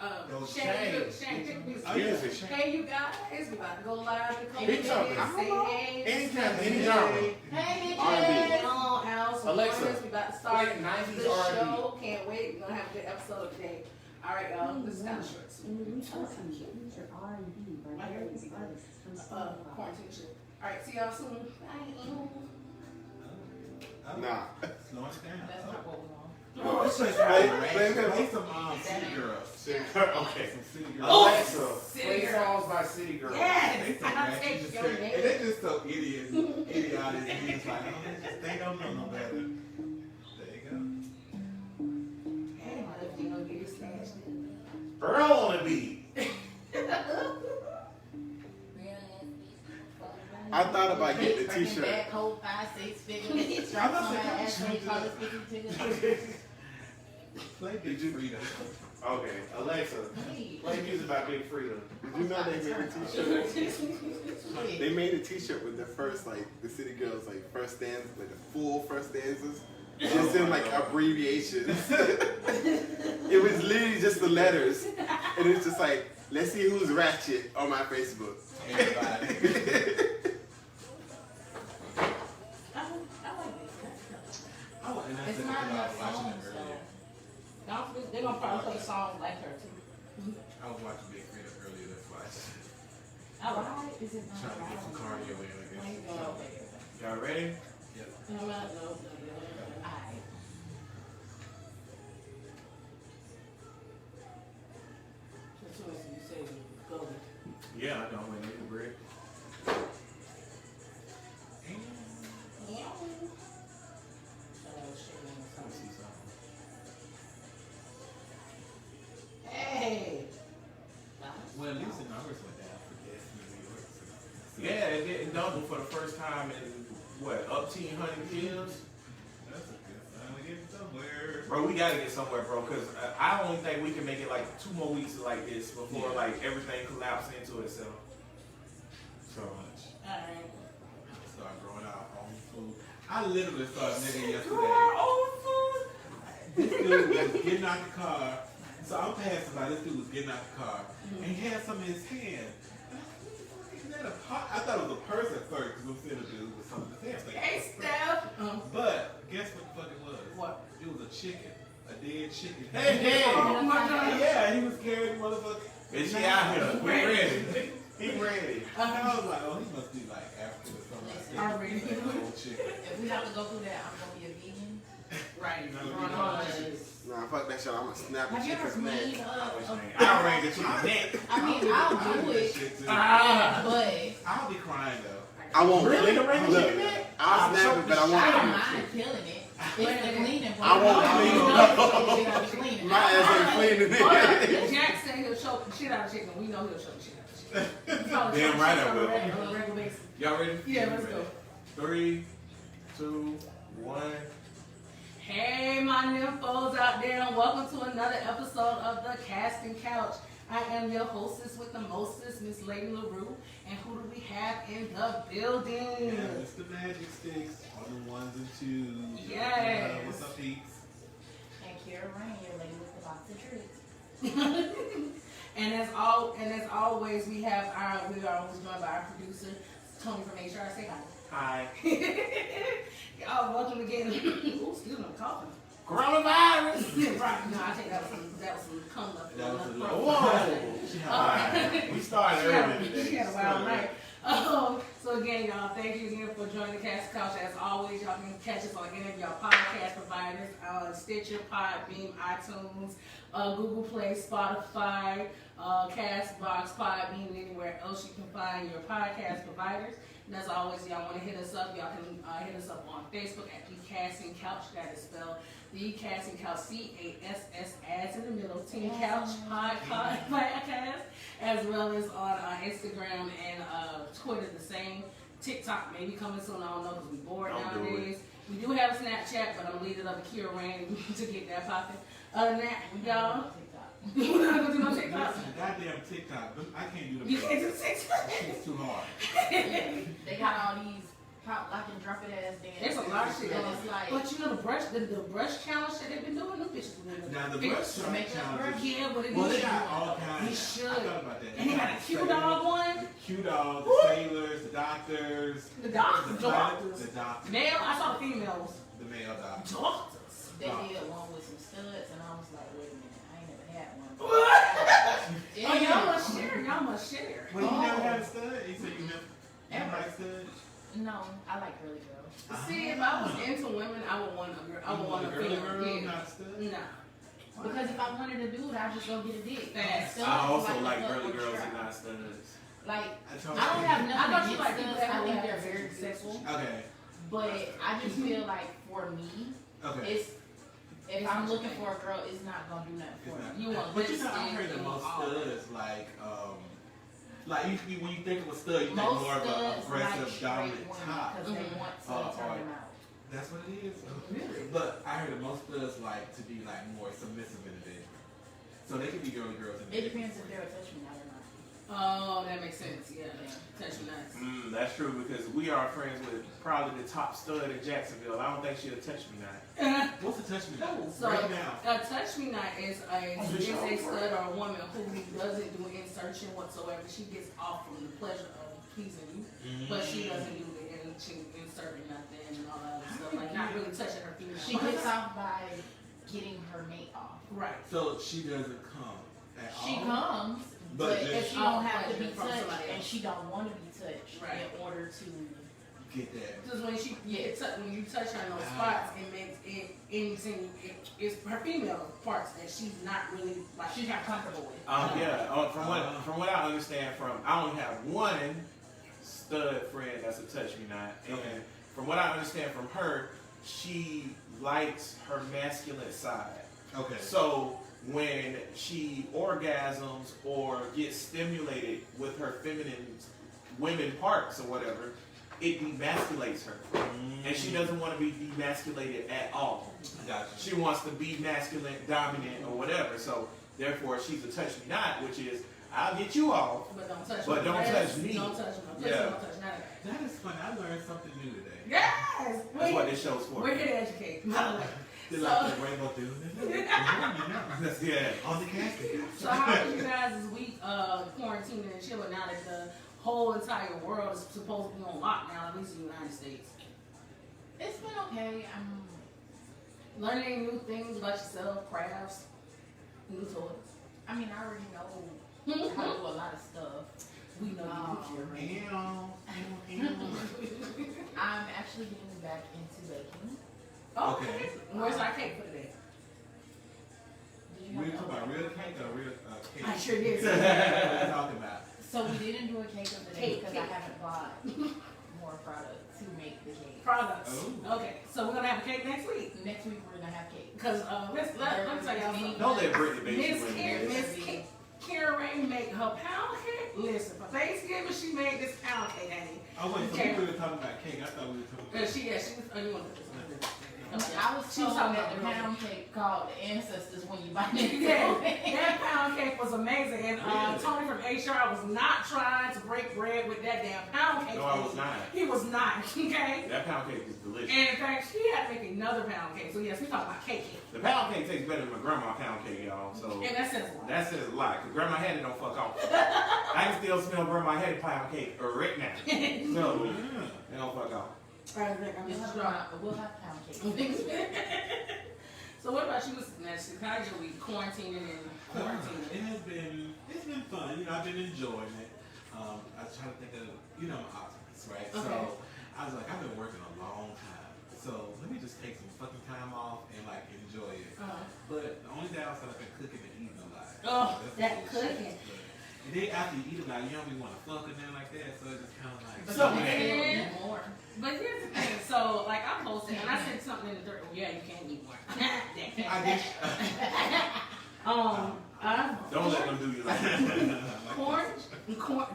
Shane, hey you guys, we about to go live. Big talk. Say hey. Any genre. Hey, R&B. House. Alexa. We about to start Wait, 90s the R&B. show. Can't wait. We're gonna have a good episode of today. All right, y'all. This is kind of short. Quarantine shit. All right, see y'all soon. Bye. Nah. Slowing it down. That's not what we want. Oh, it's just play some City Girls. Okay. Some City Girls. Alexa, City play Girls. songs by City Girls. Yes, They I'll so take your name. and they just so idiotic. And it's like, they don't know no better. There you go. Hey, if you gonna get your snatched in. Earl on the beat. I thought about getting a t-shirt. Back, hold 5, 6 figures. I'm not on my saying ass, change call it. it 50 Play Big Freedom. Okay, Alexa, play music by Big Freedom. Did you know they made a t-shirt? They made a t-shirt with the first, like, the City Girls, like, first stanzas, like, the full first stanzas. Just in, like, abbreviations. It was literally just the letters. And it's just like, let's see who's ratchet on my Facebook. Everybody. It's not enough songs, though. They're gonna probably play songs like her too. I was watching Big Freedom earlier, that's why. Why is it not Trying to get some cardio in, I guess. Y'all ready? Yep. Alright. Yeah, I know. Wait, make a break. Let me see something. Hey. Well, at least the numbers went down for Destiny New York. So. Yeah, it didn't double for the first time in what, up to 100 kills? That's a good sign. We're getting somewhere. Bro, we gotta get somewhere, bro, because I don't think we can make it like 2 more weeks like this before like everything collapses into itself. So much. Alright. Start growing our own food. I literally saw a nigga yesterday. This dude was getting out the car. So I'm passing by. This dude was getting out the car, and he had some in his hand. And I was like, what the fuck is that? A pot? I thought it was a purse at first because I'm seeing a dude with something in his hand. Hey, Steph. But guess what the fuck it was? What? It was a chicken, a dead chicken. Hey, Oh my God. Yeah, he was carrying the motherfucker. bitch, he out here. We ready. He ready. And I was like, oh, he must be like African or something like that. Already. Like an old chicken. If we have to go through that, I'm gonna be a vegan. Right. Nah, fuck that shit. I'm gonna snap a Have you ever chicken's neck. made I'll ring the chicken neck. I mean, I'll do it, Shit, too. but I'll be crying though. I won't Really? look, Ring the chicken neck? I'll snap it, but I I don't won't. mind killing it. It's the cleaning part. I won't clean it. Cleaning. My ass ain't cleaning it. Jack said he'll choke the shit out of chicken. We know he'll choke the shit out of chicken. Damn right I will. On a regular basis. Y'all ready? Yeah, let's go. 3, 2, 1. Hey, my nymphos out there, and welcome to another episode of the Casting Couch. I am your hostess with the mostest, Miss Lady LaRue. And who do we have in the building? Yeah, it's the magic sticks on the ones and twos. Yes. What's up, peeps? And Kira Rain, your lady with the box of tricks. And as always, we are always joined by our producer, Tony from HR. Say hi. Hi. Y'all, welcome again. Ooh, excuse me, I'm coughing. Coronavirus. Right, no, I think that was some cum up. That was a throat. little. Alright, we started early today. She had a wild night. So again, y'all, thank you again for joining the Cast Couch. As always, y'all can catch us on any of y'all podcast providers, Stitcher, Podbean, iTunes, Google Play, Spotify, Castbox, Podbean, and anywhere else you can find your podcast providers. And as always, y'all want to hit us up, y'all can hit us up on Facebook at The Casting Couch. That is spelled The Casting Couch, CASS, ads in the middle, Team Couch Podcast, as well as on Instagram and Twitter the same. TikTok may be coming soon, I don't know, because we're bored nowadays. We do have a Snapchat, but I'm going to leave it up to Kira Rain to get that popping. Other than that, y'all. We're not going to do no TikTok. Listen, goddamn TikTok. I can't do them. You can't do TikTok. It's too hard. They got all these pop, lock, and drop it ass dance. It's a lot of shit. And it's like, But you know the brush challenge that they've been doing, them bitches been Now the doing. brush Make that challenge. brush. Yeah, but it Well, is. they got all kinds. You should. I thought about that. And they got a Q dog one. The Q dog, the Woo. sailors, the doctors, The doctors. the Doctors. doctors, Male, I saw the females. the male doctors. Doctors. they did one with some studs, and I was like, wait a minute, I ain't never had one. Oh, y'all must share. Y'all must share. Well, you never had a stud? You said you never like studs? No, I like girly girls. See, if I was into women, I would want a girl. I would want a girl, female. Yeah. not a stud? Nah. Because if I wanted a dude, I'd just go get a dick. Facts. Studs I is also a like fuck girly with girls strap. and not studs. Like, I I don't have I nothing thought you against like people studs. that I would think have they're very sex. sexual. Okay. But I just feel like for me, Okay. it's if I'm looking for a girl, it's not gonna do nothing for It's not- me. You want But you know, I lipstick, heard that you most want all that. studs like usually when you think of a stud, you think Most more of an studs like aggressive, straight dominant women top. because they want to turn them out. That's what it is. Really? But I heard that most studs like to be like more submissive in the bed. So they can be girly girls in the It bed. depends if they're a touch me or not. Oh, that makes sense. Yeah. Touch me nice. That's true because we are friends with probably the top stud in Jacksonville. I don't think she'll touch me now. What's a touch me now? So Right now. a touch me not is a stud or a woman who doesn't do insertion whatsoever. She gets off from the pleasure of pleasing you, but she doesn't do the inserting nothing and all that other stuff. Like not really touching her female. She gets off by getting her mate off. Right. So she doesn't come at all. She comes, But but just- if she don't have to be From somebody touched and else. she don't want to be touched Right. in order to Get that. Because when when you touch her in those spots, it makes it's her female parts that she's not really like. she's not comfortable with. From what I understand, I only have one stud friend that's a touch me not, and from what I understand from her, she likes her masculine side. Okay. So when she orgasms or gets stimulated with her women parts or whatever, it demasculates her. And she doesn't want to be demasculated at all. Gotcha. She wants to be masculine, dominant, or whatever. So therefore, she's a touch me not, which is I'll get you off. But don't touch But me. don't touch me. Don't touch me. Yeah. Don't touch none of that. That is fun. I learned something new today. Yes. That's what this show's for. We're here to educate. They're So- like the rainbow dude. Yeah. On the casket. So how was you guys this week quarantining and chilling now that the whole entire world is supposed to be on lockdown, at least in the United States? It's been okay. I'm Learning new things about yourself, crafts, new toys. I mean, I already know how to do a lot of stuff. We know you do, I'm actually getting back into baking. Okay. Where's our cake for today? Did you We have talking about real cake or real cake? I sure did. What are you talking about? So we didn't do a cake of the day Cake, because cake. I haven't bought more product to make the cake. Products. Oh. Okay, so we're gonna have a cake next week. Next week we're gonna have cake. Cause let me tell y'all something. Don't let Brittany bake you Miss women. Kara Rain make her pound cake. Listen, for Thanksgiving she made this pound cake, honey. Oh wait, so Okay. we were talking about cake. I thought we were talking about She was. You want to put this on? I was She was told talking that about the the pound cake called the ancestors when you buy it. Yeah, that pound cake was amazing, and Tony from HR was not trying to break bread with that damn pound cake. No, I was not. He was not. Okay. That pound cake is delicious. And in fact, she had to make another pound cake. So yes, we talking about cake. The pound cake tastes better than my grandma pound cake, y'all. So And that says a lot. that says a lot. Cause grandma had it don't fuck off. I can still smell grandma had pound cake right now. So they don't fuck off. All right, Rick, I'm We'll just have, drunk. we'll have pound cake. So what about you, Mr. Nasty? How's your week quarantining and quarantining? It's been fun. You know, I've been enjoying it. I was trying to think of, my options, right? Okay. So I was like, I've been working a long time. So let me just take some fucking time off and like enjoy it. But the only downside, I've been cooking and eating a lot. Oh, That's that the bullshit. cooking. And then after you eat a lot, you don't really want to fuck or nothing like that. So it's just kind of like. But So, you can still man. eat more. But here's the thing. So like I posted and I said something in the third. Yeah, you can't eat more. I guess. Don't let them do you like that. corn,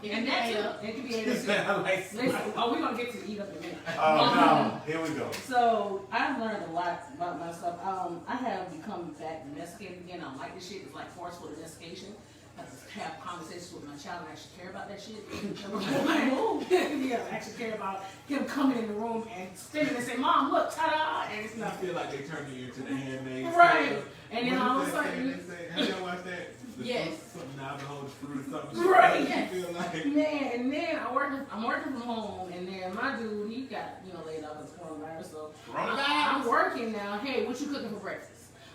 and that too. It can be anything. I like Listen, we're gonna get to eat up in a minute. Oh no, here we go. So I've learned a lot about myself. I have become back domesticated again. I like this shit. It's like forceful domestication. have conversations with my child and actually care about that shit. Yeah, actually care about him coming in the room and spinning and say, "Mom, look, ta-da!" And it's You nothing. feel like they turn you into the handmaid. Right. And then What all is of a that sudden, thing they say? Have y'all watched that? Yes. Something now behold the fruit or something. Right. You feel like man, and then I'm working from home, and then my dude, he got laid off as coronavirus, so I'm working now. Hey, what you cooking for breakfast?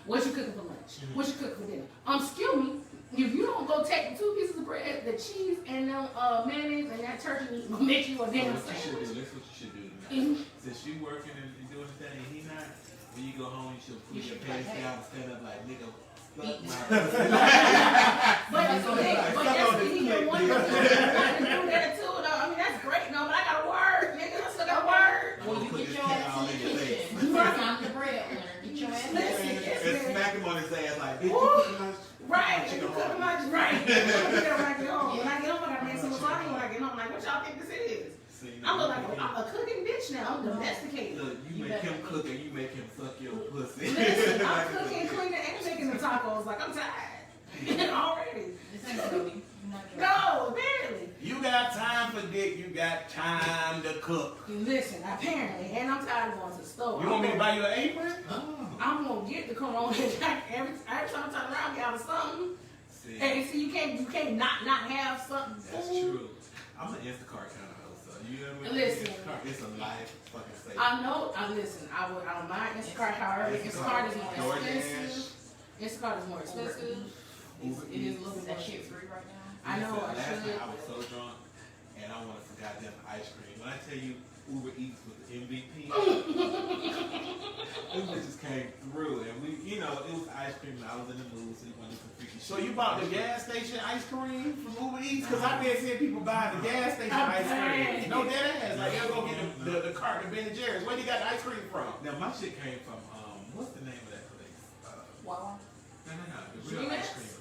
What you cooking for lunch? What you cooking for dinner? Excuse me, if you don't go take the 2 pieces of bread, the cheese, and the mayonnaise, and that turkey meat, will make you a damn what you should sandwich. do. That's what you should do tonight. Mhm. Since you working and doing the thing, and he not. When you go home, you should pull your pants down and stand up like nigga. Fuck my. But that's he can want to do that too. Though. I mean, that's great, no, but I gotta work, nigga. I still gotta work. Well, you get your ass in the kitchen. You I'm the breadwinner. Get your ass in the Listen, kitchen. And smack him on his ass like, bitch, you Ooh. cooking lunch? Right, Chicken you cook heart. lunch, right. I'm gonna do that when I get home. When I get home, I gotta make some lasagna when I get home. Like, what y'all think this is? See, I'm a cooking bitch now. I'm domesticated. Look, you make him cook and you make him suck your pussy. Listen, I'm cooking, cleaning, and making the tacos. Like, I'm tired already. This ain't Cody. You're not Cody. No, barely. You got time for dick, you got time to cook. Listen, apparently, and I'm tired of going to the store. You want me to buy you an apron? I'm gonna get the corona. every time I turn around, get out of something. See, And see, you can't not have something. that's true. I'm an Instacart kind of host, so you know what I mean? Listen. Instacart, it's a life fucking safe. I know. Listen. I don't mind Instacart. However, Instacart is more expensive. Instacart is more expensive. It is a little bit That more shit expensive. free right now. I know. I Last should. night I was so drunk and I wanted some goddamn ice cream. When I tell you Uber Eats was the MVP, Uber just came through and it was ice cream and I was in the mood, so you wanted some freaky shit. So you bought the gas station ice cream from Uber Eats? Because I've been seeing people buying the gas station ice cream. No dead ass. Like, they'll go get the cart of Ben and Jerry's. Where you got the ice cream from? Now my shit came from what's the name of that place? Wow. No, the real G-Max? ice cream place.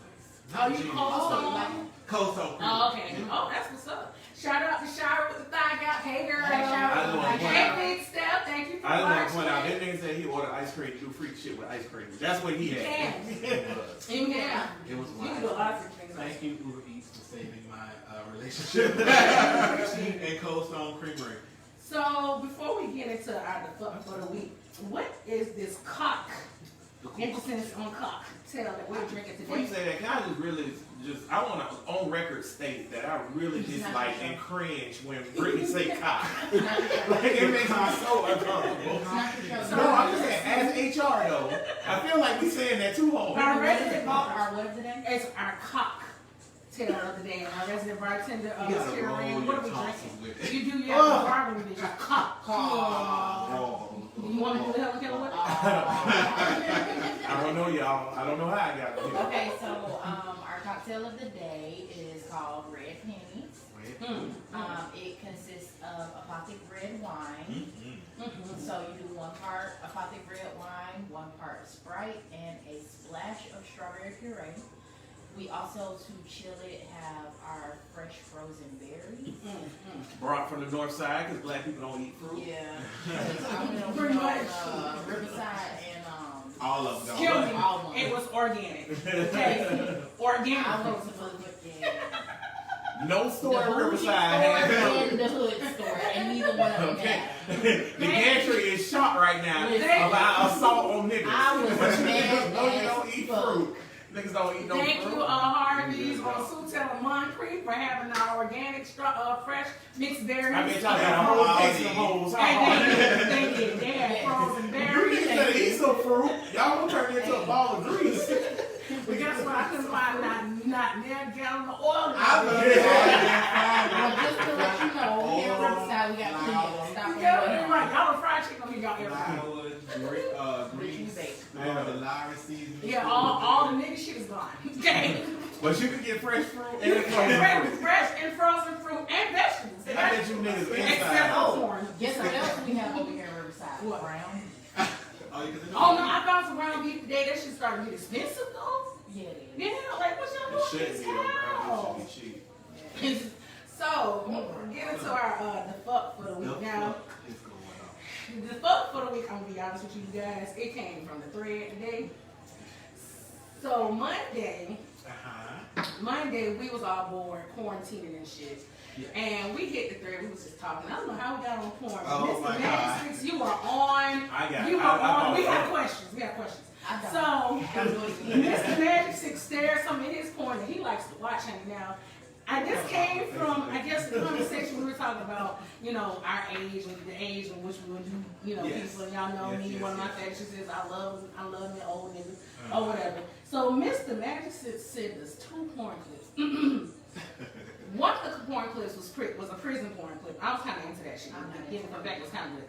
Oh, you Cold Oh, Cold Stone Creamery. Oh, okay. Oh, that's what's up. Shout out to Shira with the thigh out. Hey, girl. Hey, Shira. I know I'm Hey, Big Steph. Thank you for I just want to watching. point out, that nigga said he ordered ice cream to do freak shit with ice cream. That's what he You had. can. It was. You can. It was You can do a wild. lot of things. Thank you, Uber Eats, for saving my relationship and Cold Stone Creamery. So, before we get into our fuck for the week, what is this cock? Emphasis on cocktail that we're drinking Before you today. say that, can I I want to on record state that I really dislike and cringe when Brittany say cock. Like, it makes my soul uncomfortable. No, I'm just saying, as HR though, I feel like we saying that too hard. Our resident Our what of the day? It's our cocktail of the day. Our resident bartender, You gotta Kira roll Rain. your What are we tonsils drinking? with it. You do your barbering bitch. Cock. Oh. You want me to do Helen Keller with it? I don't know, y'all. I don't know how I got here. Okay, so our cocktail of the day is called Red Pennies. It consists of apothic red wine. So you do 1 part apothic red wine, 1 part Sprite, and a splash of strawberry puree. We also, to chill it, have our fresh frozen berries. Brought from the north side because black people don't eat fruit. Yeah, 'cause I'm in Pretty much. Riverside and All of them. Excuse me. all one. It was organic. Okay? Organic. I went to the No store in bougie Riverside store has fruit. and the hood store, and neither one of them Okay. have. The gantry is shot right now about assault on niggas. I was mad No, you as don't eat fuck. fruit. Niggas don't eat no Thank fruit. you, Harvey's on Sutel and Moncrief for having our organic, fresh mixed berries. I bet y'all got a whole case of hoes. They did. They had frozen You berries. niggas better eat some fruit. Y'all gonna turn into a ball of grease. But guess what? I couldn't find not near gallon of oil. I love Well, just to let you know, here in Riverside, we got plenty of stop You and got it wait. right. Y'all a fried chicken on y'all everything. Flour, grease, the lard seasoning. Yeah, all the nigga shit is gone. Okay? But you can get fresh fruit You and can frozen get fruit. fresh and frozen fruit and vegetables. I bet you niggas Except inside. for corn. Guess what else we have over here in Riverside? What? Brown. Oh no, I found some ground beef today. That shit starting to get expensive though. Yeah, it is. Yeah, like what y'all It doing shouldn't this be though, bro. hell? It should be cheap. So, we'll get into our the fuck for the week now. It's going on. The fuck for the week, I'm gonna be honest with you guys, it came from the thread today. So Monday, Monday we was all bored, quarantining and shit. Yeah. And we hit the thread. We was just talking. I don't know how we got on porn. Oh, Mr. my Magic 6, you were on. I You were got on. We it. got questions. We got questions. I don't. So Don't do it again. Mr. Magic 6 stares some of his porn that he likes to watch. And now, I just came from, I guess, the conversation we were talking about, you know, our age and the age in which we would do, you know, Yes. people. Y'all know Yes, me. yes, One of my yes. fetishes is I love the old niggas or whatever. So Mr. Magic 6 said there's 2 porn clips. One of the porn clips was a prison porn clip. I was kind of into that shit. Getting from back was kind of good.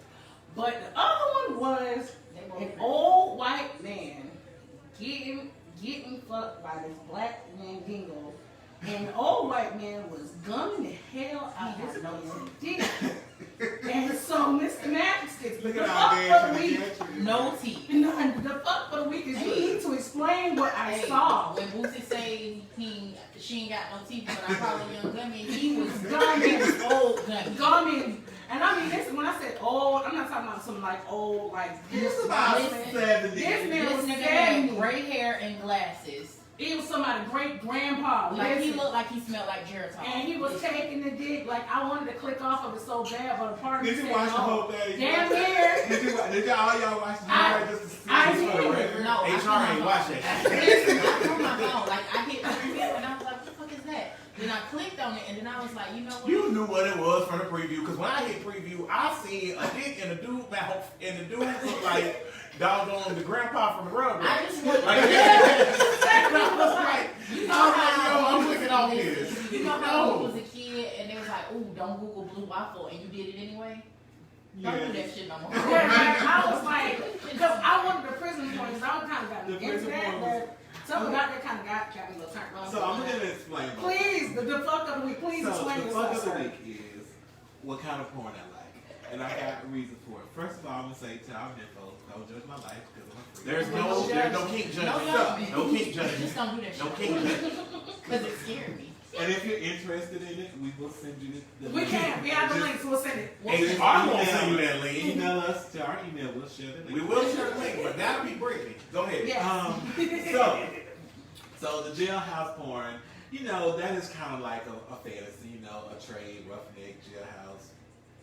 But the other one was an old white man getting fucked by this black man dingo. And the old white man was gumming the hell out of this man's dick. And so Mr. Magic Sticks, Look the at how fuck Dan for the week, No teeth. the fuck for the week is you need to explain what I Hey, saw. when Boosie say she ain't got no teeth, but I probably young gummy, he was Gumming. old gummy. Gumming. And I mean, this, when I said old, I'm not talking about some like old, like this It's about man. 70. This man This was nigga had 70. gray hair and glasses. He was somebody's great grandpa. Like he listen. looked like he smelled like Geritol. And he was taking the dick. Like I wanted to click off of it so bad, but a part of me Did you said watch the no. whole thing? Damn near. Did y'all watch the I- movie just to see I this for the did. record? No, HR ain't watch that shit. Listen, I threw my phone. Like I hit preview and I was like, what the fuck is that? Then I clicked on it and then I was like, you know what? You knew what it was from the preview, because when I hit preview, I seen a dick in a dude mouth, and the dude looked like doggone the grandpa from the Rugrats. I just want Like, I was like, you know I was like, how yo, I'm looking off this. You know how No. I was a kid and they was like, ooh, don't Google blue waffle and you did it anyway? Don't Yeah. do that shit no more. Yeah, like, I was like, because I wanted the prison points. I kind of got The into prison that, point was- but something about that kind of got me a little turned on. So I'm gonna explain. both. Please, the fuck of the week, please So explain the this fuck of stuff, the sir. week is what kind of porn I like, and I got a reason for it. First of all, I'm gonna say to our men folks, don't judge my life because I'm a freak. There's no kink No judgment. judgment. No kink judgment. Just don't do that No shit. kink judgment. Because it scared me. And if you're interested in it, we will send you the We can't. We have the Just links. We'll send it. HR won't send you that link. Email us to our email. We'll share the link. We will share the link, but that'll be Brittany. Go ahead. Yeah. So the jailhouse porn, you know, that is kind of like a fantasy, you know, a trade, roughneck, jailhouse.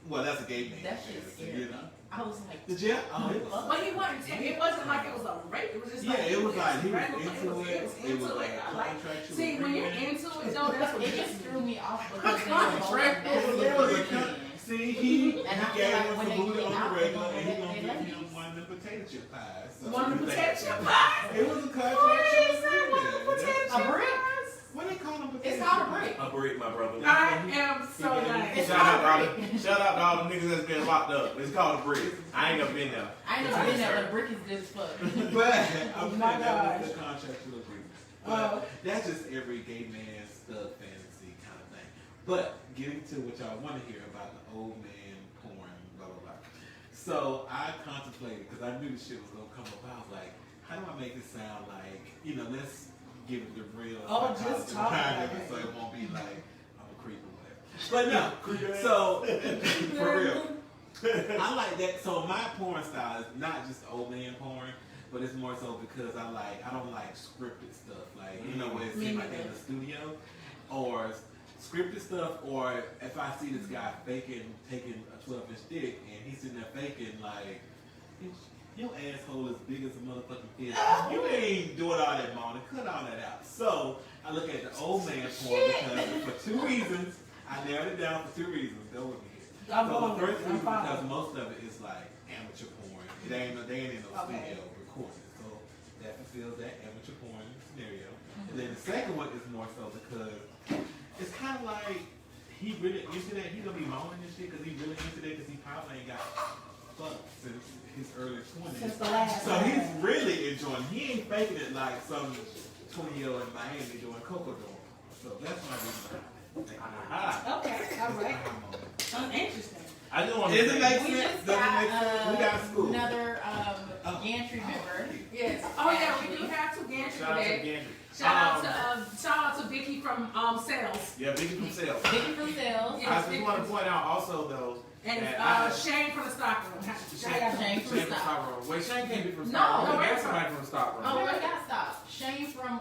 Well, that's a gay man. That shit fantasy, scared you me. know. I was like, The jail, oh, it was. But he wasn't. It wasn't like it was a rape. It was just Yeah, like it was like he was regular- into it. It was It was into like it. a I like. contractual See, when you're agreement. into it, though, that's what it gets just me. threw me off because they were both Contract. invested It was a in con- it. See, he And I feel gave like him when some they booty get on the out, they regular, gonna and he let gonna they give ladies. him one of the potato chip pies. So One of the you think- potato chip pies. It was a What contractual is that? One of the agreement. potato A chip brick? pies? What they call them? It's called a break. A brick, my brother. I am so nice. Shout out to all the niggas that's been locked up. It's called a brick. I ain't never been there. I ain't never been there, but a brick is good as fuck. But Oh I'm my saying that gosh. was the contractual agreement. But Oh. that's just every gay man's thug fantasy kind of thing. But getting to what y'all want to hear about the old man porn, blah blah blah. So I contemplated because I knew the shit was gonna come up. I was like, how do I make it sound like, you know, let's give it the real Oh, just psychology talk behind about it, it. so it won't be like I'm a creep or whatever. But no, so for real. I like that. So my porn style is not just old man porn, but it's more so because I don't like scripted stuff. Like, you know, where it Me seems like they're in neither. the studio, or scripted stuff, or if I see this guy taking a 12-inch dick and he's sitting there faking like, your asshole is big as a motherfucking fist. You ain't doing all that, Mona. Cut all that out. So I look at the old man porn because for 2 reasons. I narrowed it down for 2 reasons. Go with me here. I'm So going the with first it. I'm reason because following. most of it is like amateur porn. They ain't in no Okay. studio recording. So that fulfills that amateur porn scenario. And then the second one is more so because it's kind of like he really into that. He gonna be moaning and shit because he really into that because he probably ain't got fucked since his early 20s. Since the last So time. he's really enjoying. He ain't faking it like some 20-year-old in Miami doing cocoa dough. So that's my reason. Ah, Okay, all right. Interesting. I just want to Isn't say, that- We just Doesn't make sense. got We got school. another Oh. gantry member. Yes. Oh yeah, we do have two gantry shout out to today. Gandry. Shout out to Vicky from from Sales. Yeah, Vicky from Sales. Vicky from Sales. Yeah. I just want to point out also though. And that Shane from the stockroom. Shane from Stockroom. Wait, Shane can't be from No, Stockroom. no, We got wait. somebody from Stockroom. Oh, we got stopped. Shane from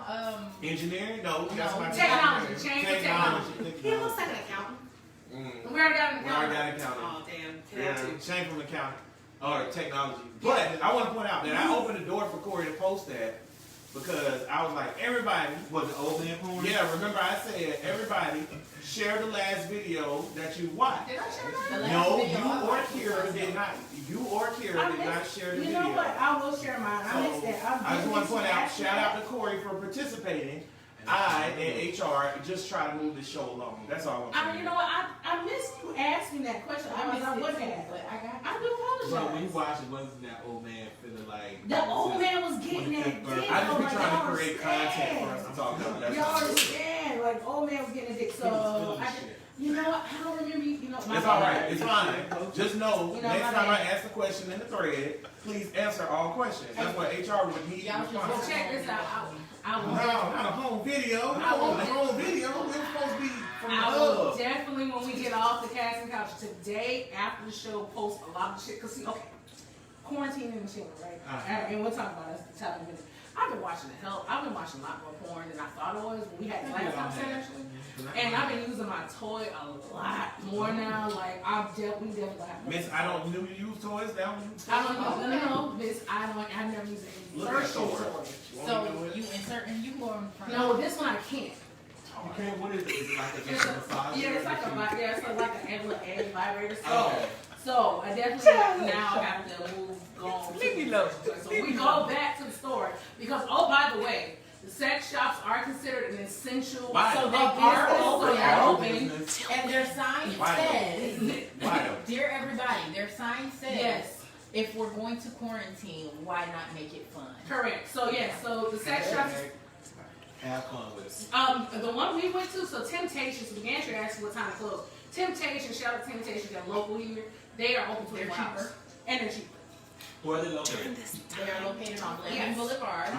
Engineering? No, we got somebody from Technology. Stockroom. Shane from technology. He looks like an accountant. Mm. We already got an We already accountant. got accounting. Oh, damn. Yeah, Shane from accounting or technology. But I want to point out that I opened the door for Corey to post that because I was like, everybody. Was it old man porn? Yeah, remember I said everybody share the last video that you watched. Did I share mine? The last No, video I you or watched Kira was did not. You or Kira I did not missed- share the You video. know what? I will share mine. I missed that. I just want to point out, shout out to Corey for participating. I and HR just try to move the show along. That's all I want to say. You know what? I missed you asking that question. I missed was it looking too, at but it. I got I But when you do apologize. watch it, wasn't that old man feeling like The old man was getting that dick. I just be like, trying to y'all create content for us understand. to talk about. That's Y'all all. understand? Like old man was getting a dick. So you know what? I don't remember. You know, my It's all bad. right. It's fine. Just know, You know, next my time I bad. ask a question in the thread, please answer all questions. That's what HR would need. Y'all just Well, responses. check this out. I No, will. not a home video. I No, won't. the home video. We're supposed to be from the I will hub. definitely, when we get off the casting couch today, after the show, post a lot of shit. Cause see, okay, quarantine and chilling, right? And we'll talk about that in a minute. I've been watching the hell. I've been watching a lot more porn than I thought I was when we had the last conversation. And I've been using my toy a lot more now. Like we definitely have. Miss, I don't knew you use toys. That one. I don't know, Miss. I never use an Look at insertion Thor. toy. So you insert and you go in front. No, this one I can't. Okay, what is it? Is it like a It's massage? yeah, it's like a little egg vibrator. Okay. So I definitely now have to go. Leave me alone. So we go back to the store because by the way, the sex shops are considered an essential. Why? So they Are are open. open. Are open. And their sign Why says, Why though? "Dear everybody," their sign says, Yes, "If we're going to quarantine, why not make it fun?" correct. So yes, so the sex shops. Have fun with it. The one we went to, so Temptations. The gantry asked what time to close. Temptations, shout out to Temptations, they're local here. They are open 24 They're hours. cheaper. And they're cheaper. Where are they located? They are located on Landing Yes. Boulevard.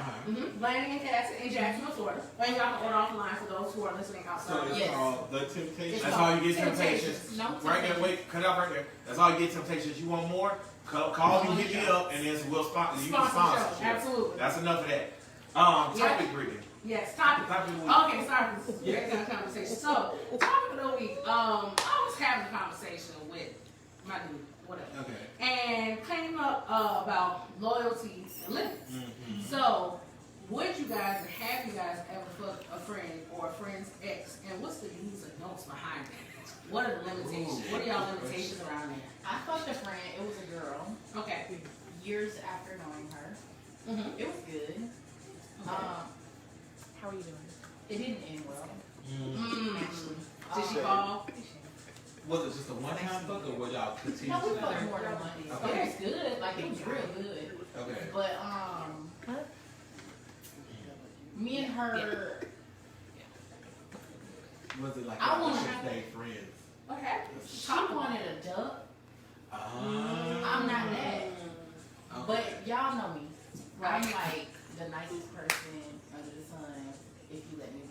Landing in Castle in Jacksonville, Florida. And y'all can order offline for those who are listening So outside. it's Yes. called The Temptation. It's That's called all you get. Temptations. No, Right there. Temptations. Wait. Cut it off right there. That's all you get. Temptations. You want more? Call me. Hit me up, and then we'll sponsor. You can Sponsor the sponsor. show. Absolutely. That's enough of that. Yeah. Topic reading. Yes, topic. Topic of the week. Okay, sorry for this breakdown conversation. So, topic of the week. I was having a conversation with my dude, whatever. Okay. And came up about loyalty and limits. So, would you guys or have you guys ever fucked a friend or a friend's ex? And what's the do's and don'ts behind that? What are the limitations? What are y'all limitations around there? I fucked a friend. It was a girl. Okay. Years after knowing her, Mm-hmm. it was good. How are you doing? It didn't end well. Actually, Did she call? Was it just a one-time fuck, or were y'all No, continuously? we fucked more than once. Okay. It was good. Like it was real good. Okay. But me and her, Was it like I y'all wanna- should stay friends? What happened? she wanted a duck. I'm not that. Okay. But y'all know me. Right. I'm like the nicest person under the sun if you let me be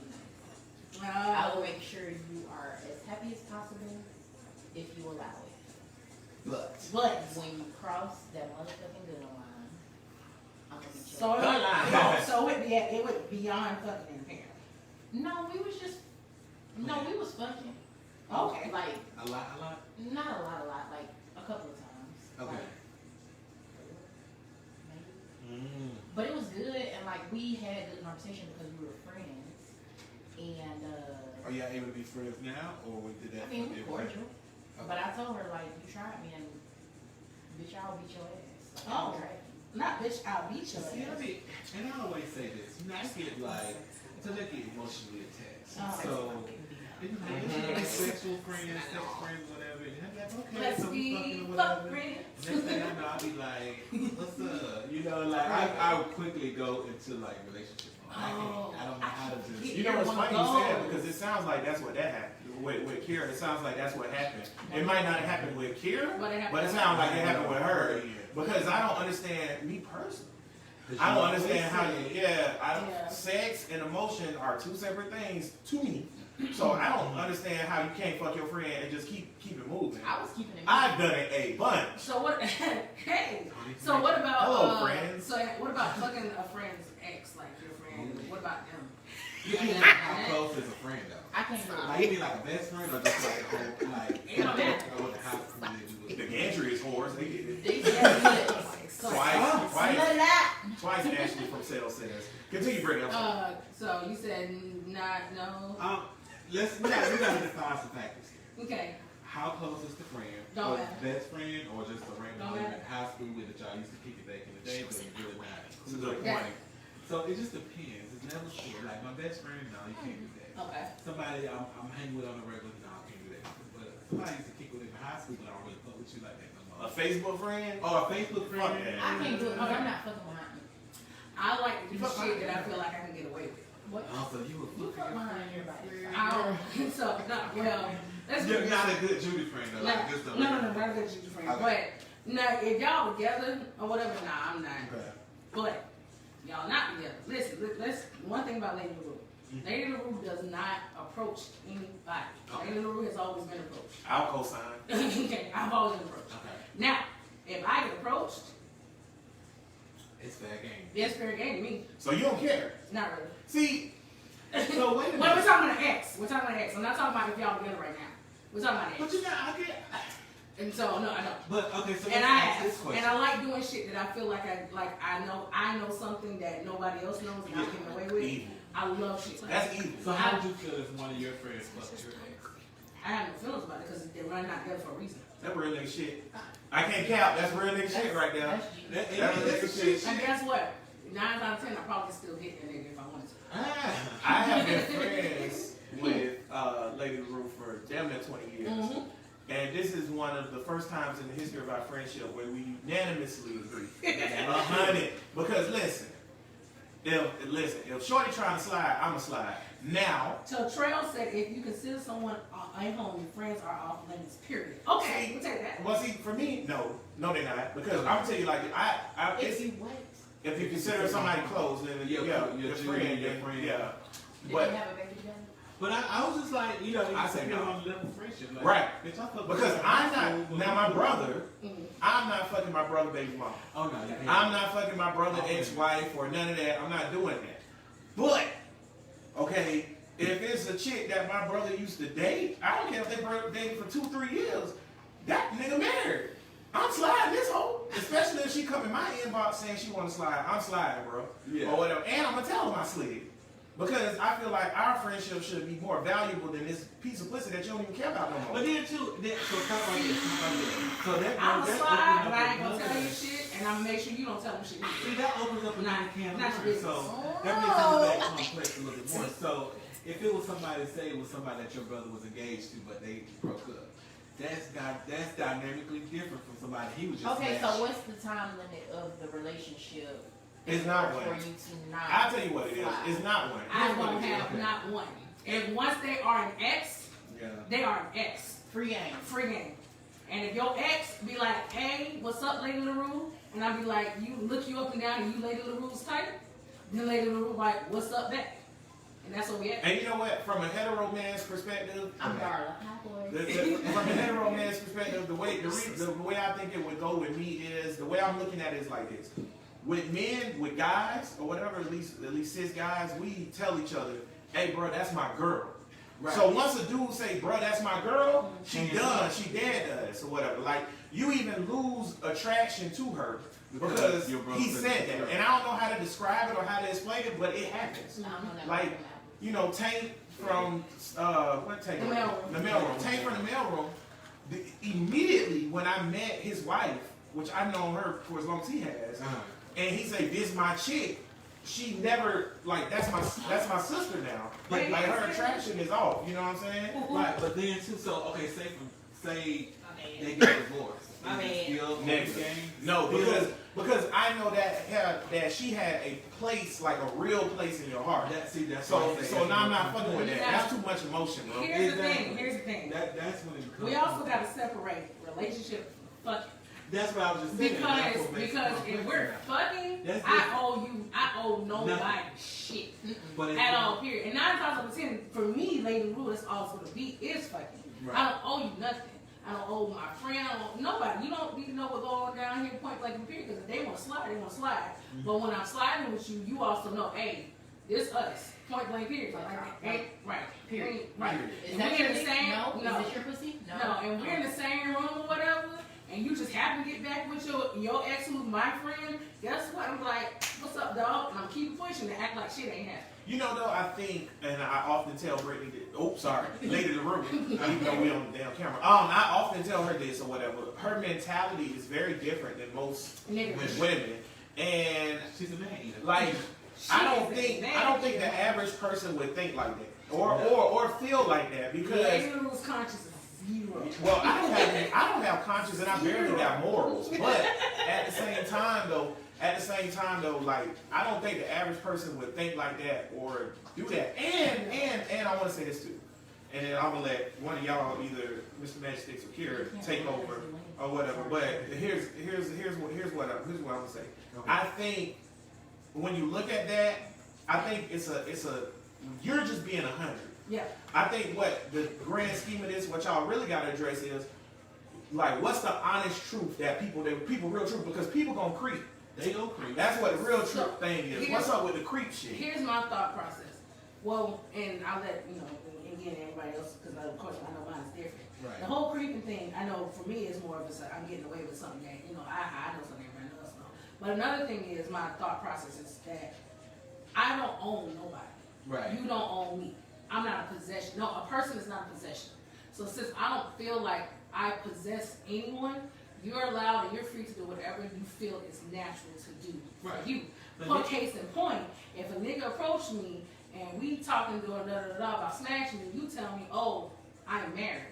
nice. I will make sure you are as happy as possible if you allow it. But But When you cross that motherfucking good line, I'm gonna be so chilling. it went beyond fucking and parent. No, we was just we was fucking. Okay. Like a lot. not a lot, like a couple of times. Okay. Like, maybe. But it was good, and like we had a good conversation because we were friends, and Are y'all able to be friends now, or did that? I mean we did cordial. Okay. But I told her like you tried me, and bitch, I'll beat your ass. Like, Oh. I'll drag you. Not bitch, I'll beat your See, I ass. mean, and I always say this, you know, I get like, so they get emotionally attached. Oh. So, you know, like sexual friends, sex friends, whatever, and I'm like, okay, Let's so we fucking be or fuck whatever. friends. Next thing I know, I'll be like, what's up? You know, like, I would quickly go into like relationship mode. I don't know how to just. You know what's funny you say that Go. because it sounds like that's what that happened with Kira. It sounds like that's what happened. It might not have happened with Kira, But it happened but it with sounds like it happened with her. Because I don't understand me personally. I don't understand how you, Yeah. sex and emotion are two separate things to me. So I don't understand how you can't fuck your friend and just keep it moving. I was keeping it. I've done it a bunch. So what? Hey. So what about? Hello, friends. So what about fucking a friend's ex, like your friend? What about them? You can't how close is a friend though. I can't do it. Like you mean like a best friend or just like a whole like It don't matter. I went to high school with The gantry is whores. They get it. These guys Twice Ashley from Sales says. Continue, Brittany. I'm sorry. So you said not no. we gotta define some factors here. Okay. How close is the friend? Don't Or matter. best friend or just a random Don't friend matter. in high school with that y'all used to kick it back in the day, but you really not. It's a good Yeah. point. So it just depends. It's never sure. Like my best friend, no, you can't do that. Okay. Somebody I'm hanging with on a regular, no, I can't do that. But somebody used to kick with in high school, but I don't really fuck with you like that no A more. Facebook friend? Or a Facebook friend. Fuck that. I can't do it because I'm not fucking behind you. I like to do shit that I feel like I can get away with. What? Oh, so you You a fuck fucking behind everybody. I don't. So no. Well, let's do You're this. not a good Judy friend though. Like just a No, not a good Judy friend. Okay. But now, if y'all together or whatever, nah, I'm not. Okay. But y'all not together. Listen, let's. One thing about Lady LaRue. Lady LaRue does not approach anybody. Okay. Lady LaRue has always been approached. I'll co-sign. Okay, I've always been approached. Okay. Now, if I get approached, It's fair game. it's fair game to me. So you don't care. Not really. See, So wait a Well, minute. we're talking about an ex. We're talking about an ex. I'm not talking about if y'all together right now. We're talking about an But ex. you got I get And so, no, I know. but okay, so And let's I ask this have, question. and I like doing shit that I feel like I know something that nobody else knows and I'm getting away with. evil. I love shit like That's that. evil. So how would you feel if one of your friends fucked your ex? I have no feelings about it because they're running out together for a reason. That real nigga shit. I can't cap. That's real nigga shit right there. That's you. That's shit. And guess what? 9 out of 10, I probably still hit that nigga if I wanted to. I have been friends with Lady LaRue for damn near 20 years. Mhm. And this is one of the first times in the history of our friendship where we unanimously agree. 100. Because listen, if Shorty trying to slide, I'ma slide. Now, So Trail said if you consider someone a home, your friends are off limits, period. Okay, we'll take that. well, see, for me, no, they're not. Because I'm gonna tell you like, If you wait, if you consider somebody close, then Your your friend, your friend. yeah. did But they have a baby together? But I was just like, you know, it I say depends no. on the level of friendship. Like, Right. bitch, I fuck with because you. I'm not now my brother, Mhm. I'm not fucking my brother baby mama. Oh no, you can't. I'm not fucking my brother ex-wife or none of that. I'm not doing that. But okay, if it's a chick that my brother used to date, I don't care if they were dating for 2-3 years. That nigga married. I'm sliding this hoe. Especially if she come in my inbox saying she want to slide. I'm sliding, bro. Yeah. Or whatever. And I'm gonna tell them I slid. Because I feel like our friendship should be more valuable than this piece of pussy that you don't even care about no more. But then too, so talk about this. So that I'm a that's slide, opening but up I ain't gonna another- tell you shit, and I'm gonna make sure you don't tell them shit. See, that opens up another can of Not worms. business. So that makes it that complex a little bit more. So if it was somebody, say it was somebody that your brother was engaged to, but they broke up, that's dynamically different from somebody he was just. Okay, smashed. so what's the time limit of the relationship? It's not for one. you to not. I'll tell you what it is. slide? It's not one. I Here's what won't it is. have not one. And once they are an ex, Yeah. they are an ex. Free game. Free game. And if your ex be like, hey, what's up, Lady LaRue? And I be like, you look you up and down and you Lady LaRue's type, then Lady LaRue like, what's up back? And that's what we at. And you know what? From a hetero man's perspective, I'm Darla. Hi, boys. from a hetero man's perspective, the way I think it would go with me is the way I'm looking at it is like this. With men, with guys, or whatever, at least cis guys, we tell each other, hey, bro, that's my girl. Right. So once a dude say, bro, that's my girl, she done, she dead to us, or whatever. Like, you even lose attraction to her because your brother he said said it's that. her. And I don't know how to describe it or how to explain it, but it happens. I don't know that Like, one. you know, Tank from, what Tank? The mailroom. The mailroom. Tank from the mailroom. Immediately when I met his wife, which I've known her for as long as he has, and he said, this my chick, she never, like, that's my sister now. Like her attraction is off, you know what I'm saying? Right, but then too. So okay, say they My get divorced. I Is it mean- still Next. game? No, Still- because I know that she had a place, like a real place in your heart. that's what So I'm saying. now I'm not fucking with that. That's too much emotion, bro. Here's the Exactly. thing, here's the thing. That's when it becomes. We also gotta separate relationship fucking. That's what I was just saying. Because if we're fucking, That's I owe nobody Nothing. shit But at all. Period. And 9 times out of 10, for me, Lady Rule, that's all it's gonna be is fucking. Right. I don't owe you nothing. I don't owe my friend. I don't owe nobody. You don't need to know what's going on down here. Point blank and period. Because if they want to slide, they want to slide. Mm-hmm. But when I'm sliding with you, you also know, hey, this us. Point blank period. Right. Period. Right. Is And that we're your in the pussy? same. No. Is this your pussy? No, and we're in the same room or whatever, and you just happen to get back with your ex who's my friend. Guess what? I'm like, what's up, dog? And I'm keep pushing to act like shit ain't happening. You know, though, I think, and I often tell Brittany, Lady LaRue, even though we on the damn camera. I often tell her this or whatever. Her mentality is very different than most women, and she's a man eater. like, I don't think the average person would think like that or feel like that because. Lady LaRue's conscience is zero. Well, I don't have conscience and I barely got morals. But at the same time though, like I don't think the average person would think like that or do that. And I want to say this too. And then I'm gonna let one of y'all, either Mr. Matchsticks or Kira, take over or whatever. But here's what I'm gonna say. Okay. I think when you look at that, I think it's a you're just being 100. Yeah. I think what the grand scheme of this, what y'all really got to address is, like, what's the honest truth that people real truth, because people gonna creep. They gonna creep. That's what the real truth thing is. What's up with the creep shit? Here's my thought process. Well, and I'll let again everybody else, because of course I know mine's different. Right. The whole creeping thing, I know for me is more of a I'm getting away with something that I know something everybody else know. But another thing is my thought process is that I don't own nobody. Right. You don't own me. I'm not a possession. No, a person is not a possession. So since I don't feel like I possess anyone, you're allowed and you're free to do whatever you feel is natural to do for Right. you. But Case in point, if a nigga approached me and we talking doing about smashing and you tell me, oh, I'm married,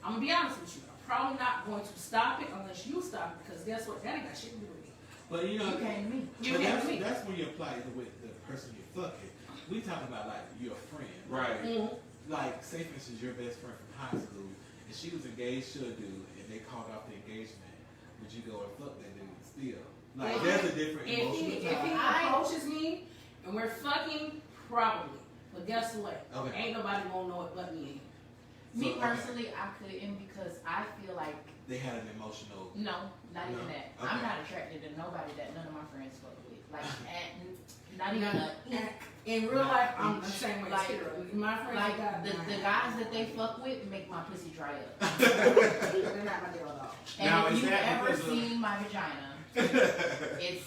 I'm gonna be honest with you. I'm probably not going to stop it unless you stop it, because guess what? That ain't got shit to do with me. But you know, You came to me. You but came to me. that's when you apply it with the person you're fucking. We talking about like your friend. Right. Mhm. Like, say for instance, your best friend from high school, and she was engaged to a dude, and they called off the engagement. Would you go and fuck that dude still? Like, If there's a different If emotional he tie. approaches me and we're fucking, probably. But guess what? Okay. Ain't nobody gonna know it but me. Me So, personally, I couldn't, because I feel like They had an emotional. no, not No? even that. Okay. I'm not attracted to nobody that none of my friends fuck with. Like, not even In real life, I'm the same way. Like- Like, my friends like got the guys that they fuck with make my pussy dry up. they're not my deal at all. And Now, if is you've that ever because of- seen my vagina, it's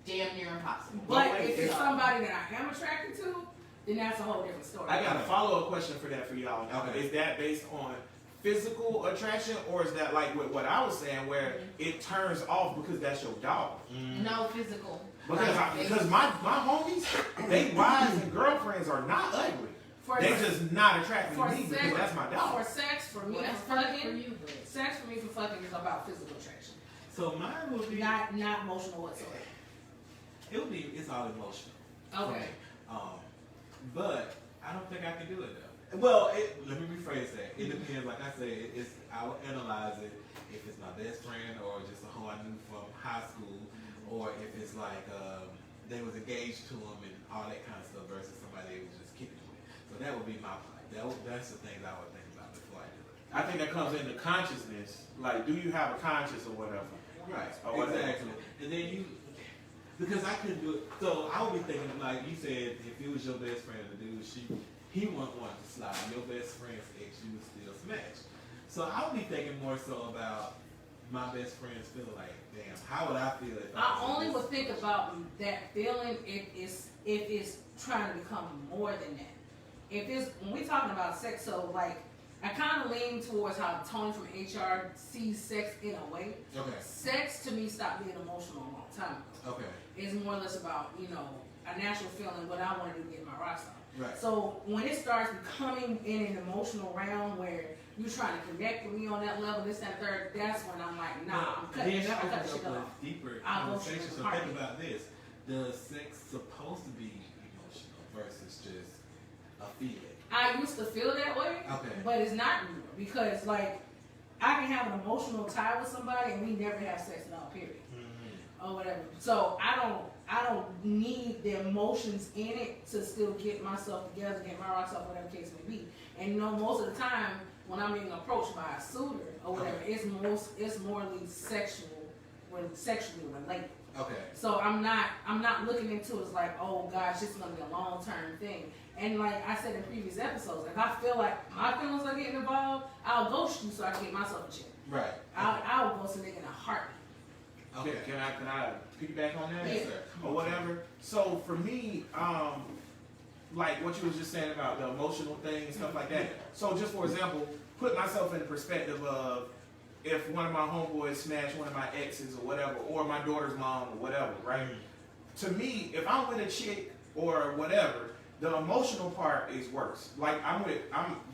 damn near impossible. But wait, if it's yeah. somebody that I am attracted to, then that's a whole different story. I got a follow-up question for that for y'all. Okay. Is that based on physical attraction, or is that like with what I was saying, where it turns off because that's your dog? No physical. Because my homies, they wives and girlfriends are not ugly. For They sex- just not attracted to for me because sex- that's my dog. For sex, for me, Well, that's for perfect for fucking, you, but sex for me for fucking is about physical attraction, So mine would be. not emotional whatsoever. It would be. It's all emotional. Okay. But I don't think I can do it though. Well, let me rephrase that. It depends. Like I said, I will analyze it if it's my best friend or just a hoe I knew from high school, or if it's like they was engaged to him and all that kind of stuff versus somebody they was just kicking with. So that would be my part. That's the things I would think about before I do it. I think that comes into consciousness. Like, do you have a conscience or whatever? Right. Or whatever. Exactly. And then because I couldn't do it. So I would be thinking, like you said, if it was your best friend, the dude, he wouldn't want to slide. Your best friend's ex, you would still smash. So I would be thinking more so about my best friends feel like, damn, how would I feel if I was only in this- would think about that feeling if it's trying to become more than that. If it's when we talking about sex, so like I kind of lean towards how Tony from HR sees sex in a way. Okay. Sex to me stopped being emotional a long time ago. Okay. It's more or less about a natural feeling, what I want to do to get my rocks off. Right. So when it starts becoming in an emotional realm where you're trying to connect with me on that level, this, that, and third, that's when I'm like, nah, I'm cutting Then shit, that I'm cutting opens shit up off. a deeper I'll go conversation. straight to So the think heart. about this: does sex supposed to be emotional versus just a feeling? I used to feel that way, Okay. but it's not anymore because like I can have an emotional tie with somebody and we never have sex at all, period. Or whatever. So I don't need the emotions in it to still get myself together, get my rocks off, whatever case may be. And you know, most of the time when I'm being approached by a suitor or whatever, it's morally sexually related. Okay. So I'm not looking into it as like, oh gosh, this is gonna be a long term thing. And like I said in previous episodes, if I feel like my feelings are getting involved, I'll ghost you so I can get myself a check. Right. I'll ghost a nigga in a heartbeat. Okay. Can I piggyback on that? Yes, sir. Or whatever. So for me, like what you was just saying about the emotional thing and stuff like that. So just for example, put myself in the perspective of if one of my homeboys smashed one of my exes or whatever, or my daughter's mom or whatever, right? To me, if I'm with a chick or whatever, the emotional part is worse. Like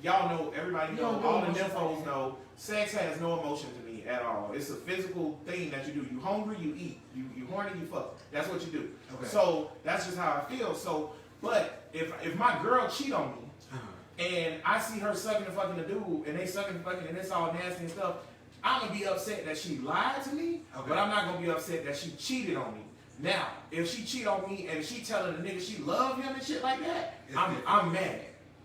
y'all know, everybody know, all the nymphos know, sex has no emotion to me at all. It's a physical thing that you do. You hungry, you eat. You horny, you fuck. That's what you do. Okay. So that's just how I feel. So, but if my girl cheat on me and I see her sucking and fucking the dude and they sucking and fucking and it's all nasty and stuff, I'm gonna be upset that she lied to me, but I'm not gonna be upset that she cheated on me. Now, if she cheat on me and she telling the nigga she love him and shit like that, I'm mad.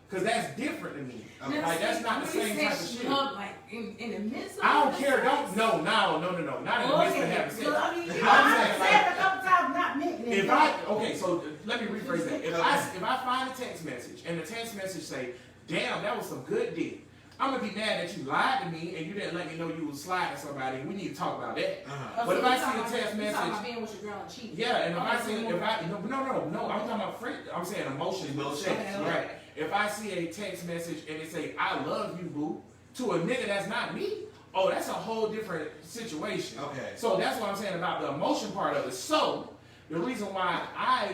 Cause that's different to me. Okay. Like that's not the same type of she shit. love, like in the midst of I don't the care. sex? No. Not in the midst of having sex. So, I mean, I'm saying, I've said it a couple times, not me. So let me rephrase that. If I find a text message and the text message say, "Damn, that was some good dick," I'm gonna be mad that you lied to me and you didn't let me know you was sliding somebody. We need to talk about that. But if I see a text message, about being with your girl and cheating. yeah, and no, I'm talking about friend. I'm saying emotions, right? If I see a text message and it say "I love you, boo" to a nigga that's not me, oh, that's a whole different situation. Okay. So that's what I'm saying about the emotion part of it. So the reason why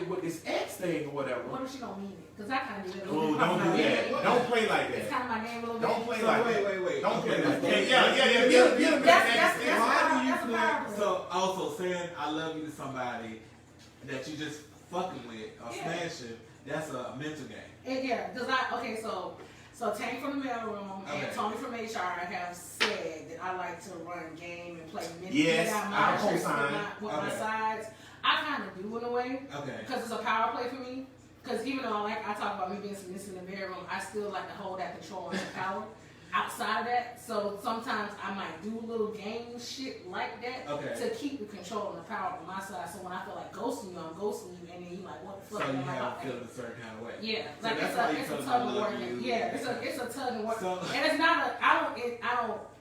with this ex thing or whatever. What if she don't mean it? Because I kind of do that. Oh, don't do that. Don't play like It's that. kind of my name a little bit. Don't play So like that. wait. Don't play Okay, like that. that's- Yeah. Get him That's Why do you that's a play? power So also saying I love you to somebody that you just fucking with or Yeah. smashing, that's a mental game. Yeah, because so Tank from the mailroom Okay. and Tony from HR have said that I like to run game and play mid. Yes, get out my I tricks co-sign. with my Okay. sides. I kind of do in a way Okay. because it's a power play for me. Because even though I talk about me being submissive in the bedroom, I still like to hold that control and the power outside of that. So sometimes I might do little game shit like that Okay. to keep the control and the power on my side. So when I feel like ghosting you, I'm ghosting you, and then you like, what the So fuck? you And I'm have like, feeling a certain kind of way. yeah, So like that's why you it's tell a them tug I of love war. you. Yeah, it's a tug of war. So- And it's not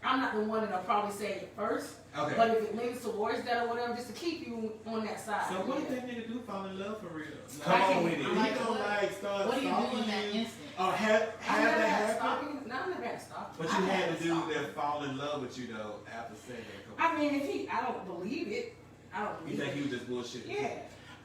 I'm not the one that'll probably say it first. Okay. But if it leans towards that or whatever, just to keep you on that side. So what if yeah. that nigga do fall in love for real? Come on with it. He Like, don't like start What do you do stalking in that you, instant? or have I never that had happen? stalking. No, I never had stalking. But I you had had to do stalking. that fall in love with you though after saying that. I mean, I don't believe it. I don't You believe think it. he was just bullshit? Yeah.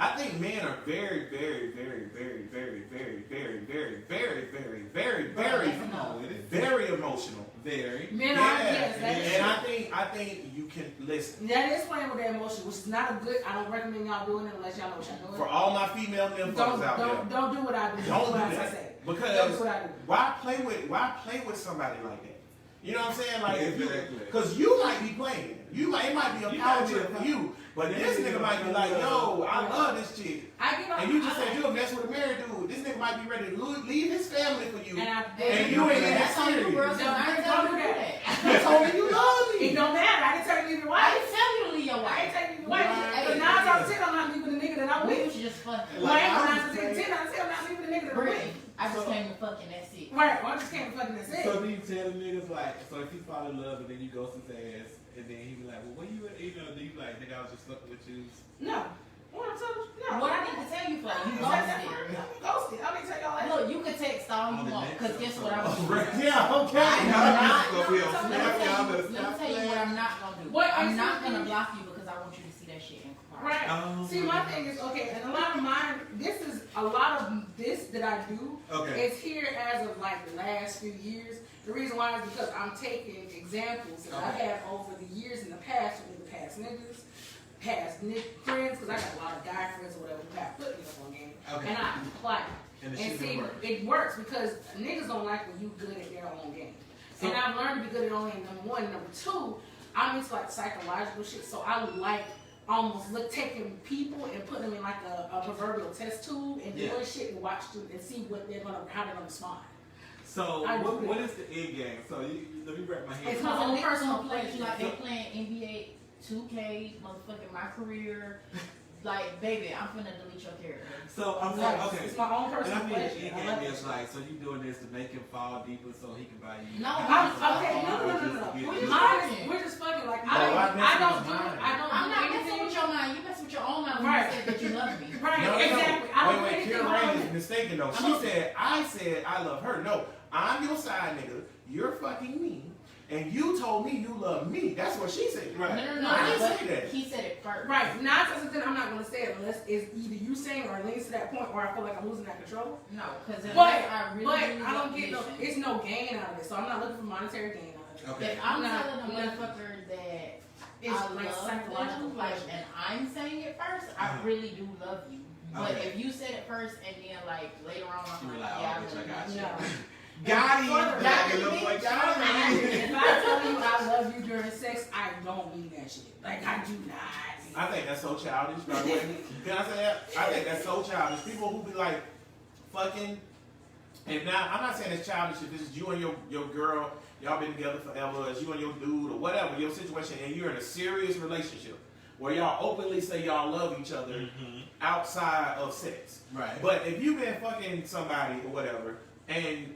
I think men are very, very, very, very, very, very, very, very, very, very, very, very, Come on with it. very emotional. Very. Men are, yes, that is And true. I think you can listen. That is playing with their emotion, which is not a good. I don't recommend y'all doing it unless y'all know what y'all doing. For all my female nymphos out there, Don't do what I do. don't do what I that. say. Because Don't do what I do. why play with somebody like that? You know what I'm saying? Like, Exactly. because you might be playing. It might be a You power might be trip a for you, but this nigga might be like, yo, I love this chick. And you just said you'll mess with a married dude. This nigga might be ready to leave his family for you. And you ain't in that That's on you, bro. serious. So I ain't telling you to do that. You told me you love It me. don't matter. I didn't tell you to leave your I wife. didn't tell you to leave your I wife. ain't telling you to leave your wife. Right. But 9 times out of 10, I'm not leaving the nigga that I'm We with. was just fucking. Well, I ain't I 9 was times out of 10, 10 out of 10, I'm not leaving the nigga that I'm Brittany, with. I just came to fucking that's it. Right. Well, I just can't fucking that's it. So do you tell the niggas like, so if you fall in love and then you ghost his ass, and then he be like, well, where you at? You know, do you like, nigga, I was just fucking with you? No. What I'm telling you? No. What I need to tell you for, you ghosted. Ghosted. I mean, tell y'all that. Look, you can text all you want, because guess what I'm gonna do? Yeah, okay. I'm not gonna be on let me Snap, y'all tell better you- let stop me tell you what I'm not gonna do. What I'm is not it? gonna block you because I want you to see that shit and cry. Right. Oh, See, my thing is, okay, and a lot of mine, a lot of this that I do, Okay. it's here as of like the last few years. The reason why is because I'm taking examples that I've Okay. had over the years in the past with the past niggas, friends, because I got a lot of guy friends or whatever who have put me up on game, Okay. and I apply it. And the And shit see, don't work. it works because niggas don't like when you good at their own game. And I've learned to be good at only number one. Number two, I'm into like psychological shit, so I would like almost taking people and putting them in like a proverbial test tube and doing shit and watch them and see how they're gonna respond. So what is the end game? So let me wrap my head. It's my own personal play. pleasure. Like they playing NBA 2K, motherfucking my career. Like, baby, I'm finna delete your character. So I'm saying, okay. It's my own And personal I mean, pleasure. the end game is like, so you doing this to make him fall deeper so he can buy you. No, Okay, no. We're just fucking like I don't do I'm not messing anything. with your mind. You mess with your own mind when Right. you said that you love me. Right, No, exactly. I don't do Wait, anything Kira wrong Rain with is it. mistaken though. I said I love her. No, I'm your side nigga. You're fucking me. And you told me you love me. That's what she said. Right. No. I didn't But say that. he said it first. Right, 9 times out of 10, I'm not gonna say it unless it's either you saying or it leads to that point where I feel like I'm losing that control. No, because But I really I don't get it's no gain out of it, so I'm not looking for monetary gain out of it. Okay. If I'm Not- telling a not- motherfucker that It's I like love psychological them, like, pleasure. and I'm saying it first, I really do love you. But Okay. if you said it first and then like later on, You I'm were like, like, yeah, oh, I bitch, really I got love you. No. Got him. Got Got him. him. Got If him. I tell you I love you during sex, I don't mean that shit. Like I do not. I think that's so childish, by the way. Can I say that? I think that's so childish. People who be like, fucking, and now, I'm not saying it's childish if it's you and your girl, y'all been together forever, it's you and your dude, or whatever, your situation, and you're in a serious relationship, where y'all openly say y'all love each other outside of sex. Right. But if you've been fucking somebody or whatever, and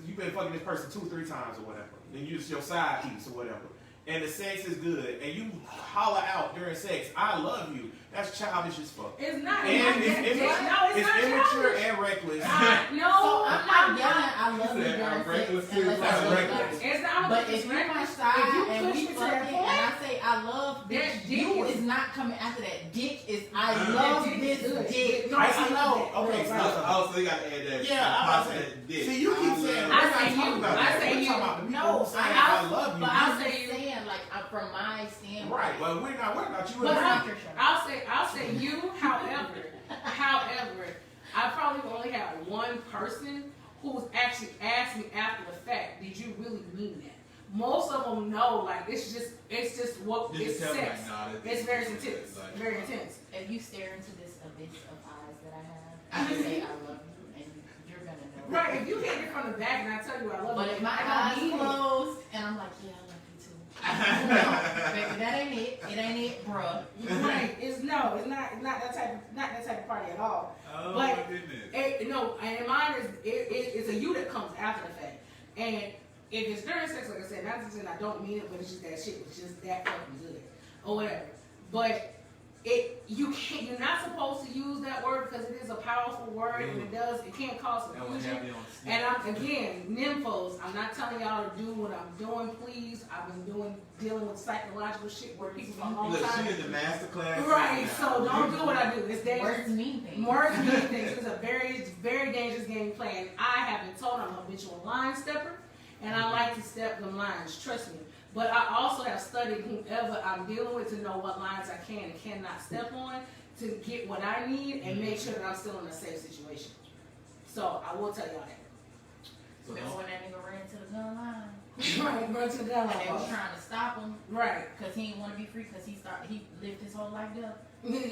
you've been fucking this person 2-3 times or whatever, and you just your side piece or whatever, and the sex is good, and you holler out during sex, I love you, that's childish as fuck. It's not. And it's not immature childish. and reckless. No, So I'm not yelling I love you Said, during I'm reckless sex too. unless That's I love reckless. you. It's not. But if you're my side if you and push we me to fucking that and point, I say I love that bitch, dick you is- is not coming after that. Dick is I Uh-huh. love That dick this is good. dick. No, I I see. love No, that. okay, Right. so Oh, so you gotta add that. yeah, I'm about to say. that dick. See, you keep saying. I we're not say talking you. about I that. say We're you. talking about the people No, who saying I- I love you. But I'll I'm say just you. saying, like, from my standpoint. Right. Well, we're not worried about you. But and Your her. show. I'll say you. However, I probably only have one person who's actually asked me after the fact, did you really mean that? Most of them know, like it's just what You it's just tell me, sex. like, nah, It's very this is intense. like- Very intense. If you stare into this abyss of eyes that I have, I say I love you, and you're gonna know. Right. If you hit me from the back and I tell you I love But you, if my I eyes don't mean it. closed and I'm like, yeah, I love you too. No, baby, that ain't it. It ain't it, bruh. Right. It's not that type of party at all. Oh, But- my goodness. No, and mine is it's a you that comes after the fact. And if it's during sex, like I said, not just saying I don't mean it, but it's just that shit. It's just that fucking good or whatever. But you're not supposed to use that word because it is a powerful word and it can cause That would confusion. have me on snap. And I'm again, nymphos. I'm not telling y'all to do what I'm doing. Please, I've been dealing with psychological shit where people for a long Look, time. she in the master class. Right. So don't do what I do. It's dangerous. Words mean things. More than things. It's a very, very dangerous game playing. I have been told I'm a habitual line stepper, and I like to step them lines. Trust me. But I also have studied whoever I'm dealing with to know what lines I can and cannot step on to get what I need and make sure that I'm still in a safe situation. So I will tell y'all that. So Remember when that nigga ran to the gun line? Right, run to the gun And they was line. trying to stop him Right, because he didn't want to be free because he lived his whole life there.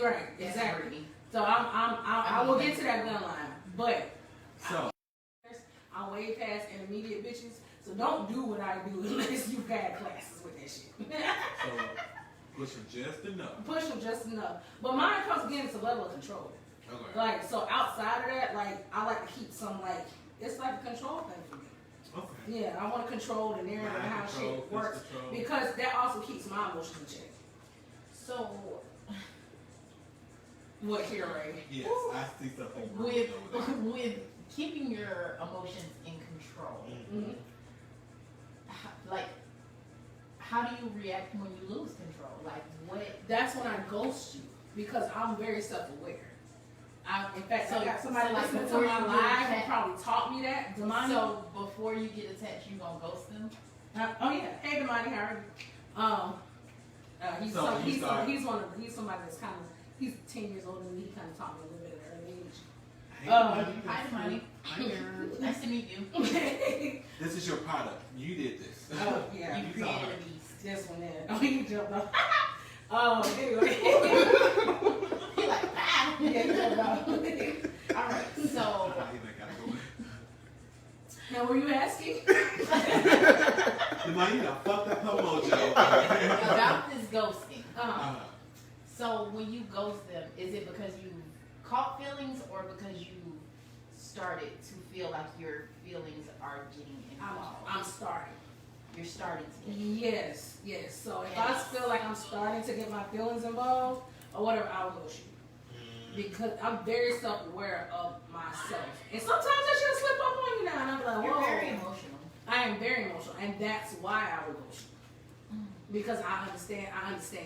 right, That's exactly. Britney. So I will get to that gun line, but So, I'm way past intermediate bitches. So don't do what I do unless you've had classes with that shit. so push him just enough. Push them just enough. But mine comes again to a level of control. Okay. Like, so outside of that, like, I like to keep some, like, it's like a control thing for me. Okay. Yeah, I want to control the narrative and Mind how control, shit works. fist control. Because that also keeps my emotions in check. So What here, Ray? Yes, I see something wrong with over there. with keeping your emotions in control, Mm-hmm. like how do you react when you lose control? Like what? That's when I ghost you because I'm very self-aware. In fact, So- I got somebody so, like, listening to before my you get live who attacked- probably taught me that. Damani. So before you get attached, you gonna ghost them? Oh yeah, hey Damani, how are you? He's So some- you he's start- he's somebody that's kind of he's 10 years older than me. He kind of taught me a little bit at an early age. Hey, Oh. buddy. Hi, Damani. Nice to meet you. This is is your product. You did this. Oh, yeah. You created a beast. This one there. Oh, you jumped off. Anyway. He like, ah. Yeah, you jumped off. Alright, so Now, were you asking? You done fucked up her mojo. about this ghosting. Uh-huh. So when you ghost them, is it because you caught feelings or because you started to feel like your feelings are getting involved? I'm starting. You're starting to get Yes. So if I feel like I'm starting to get my feelings involved or whatever, I'll ghost you. Because I'm very self-aware of myself. And sometimes I should slip up on you now. And I'm like, You're whoa. very emotional. I am very emotional. And that's why I will ghost you. Because I understand.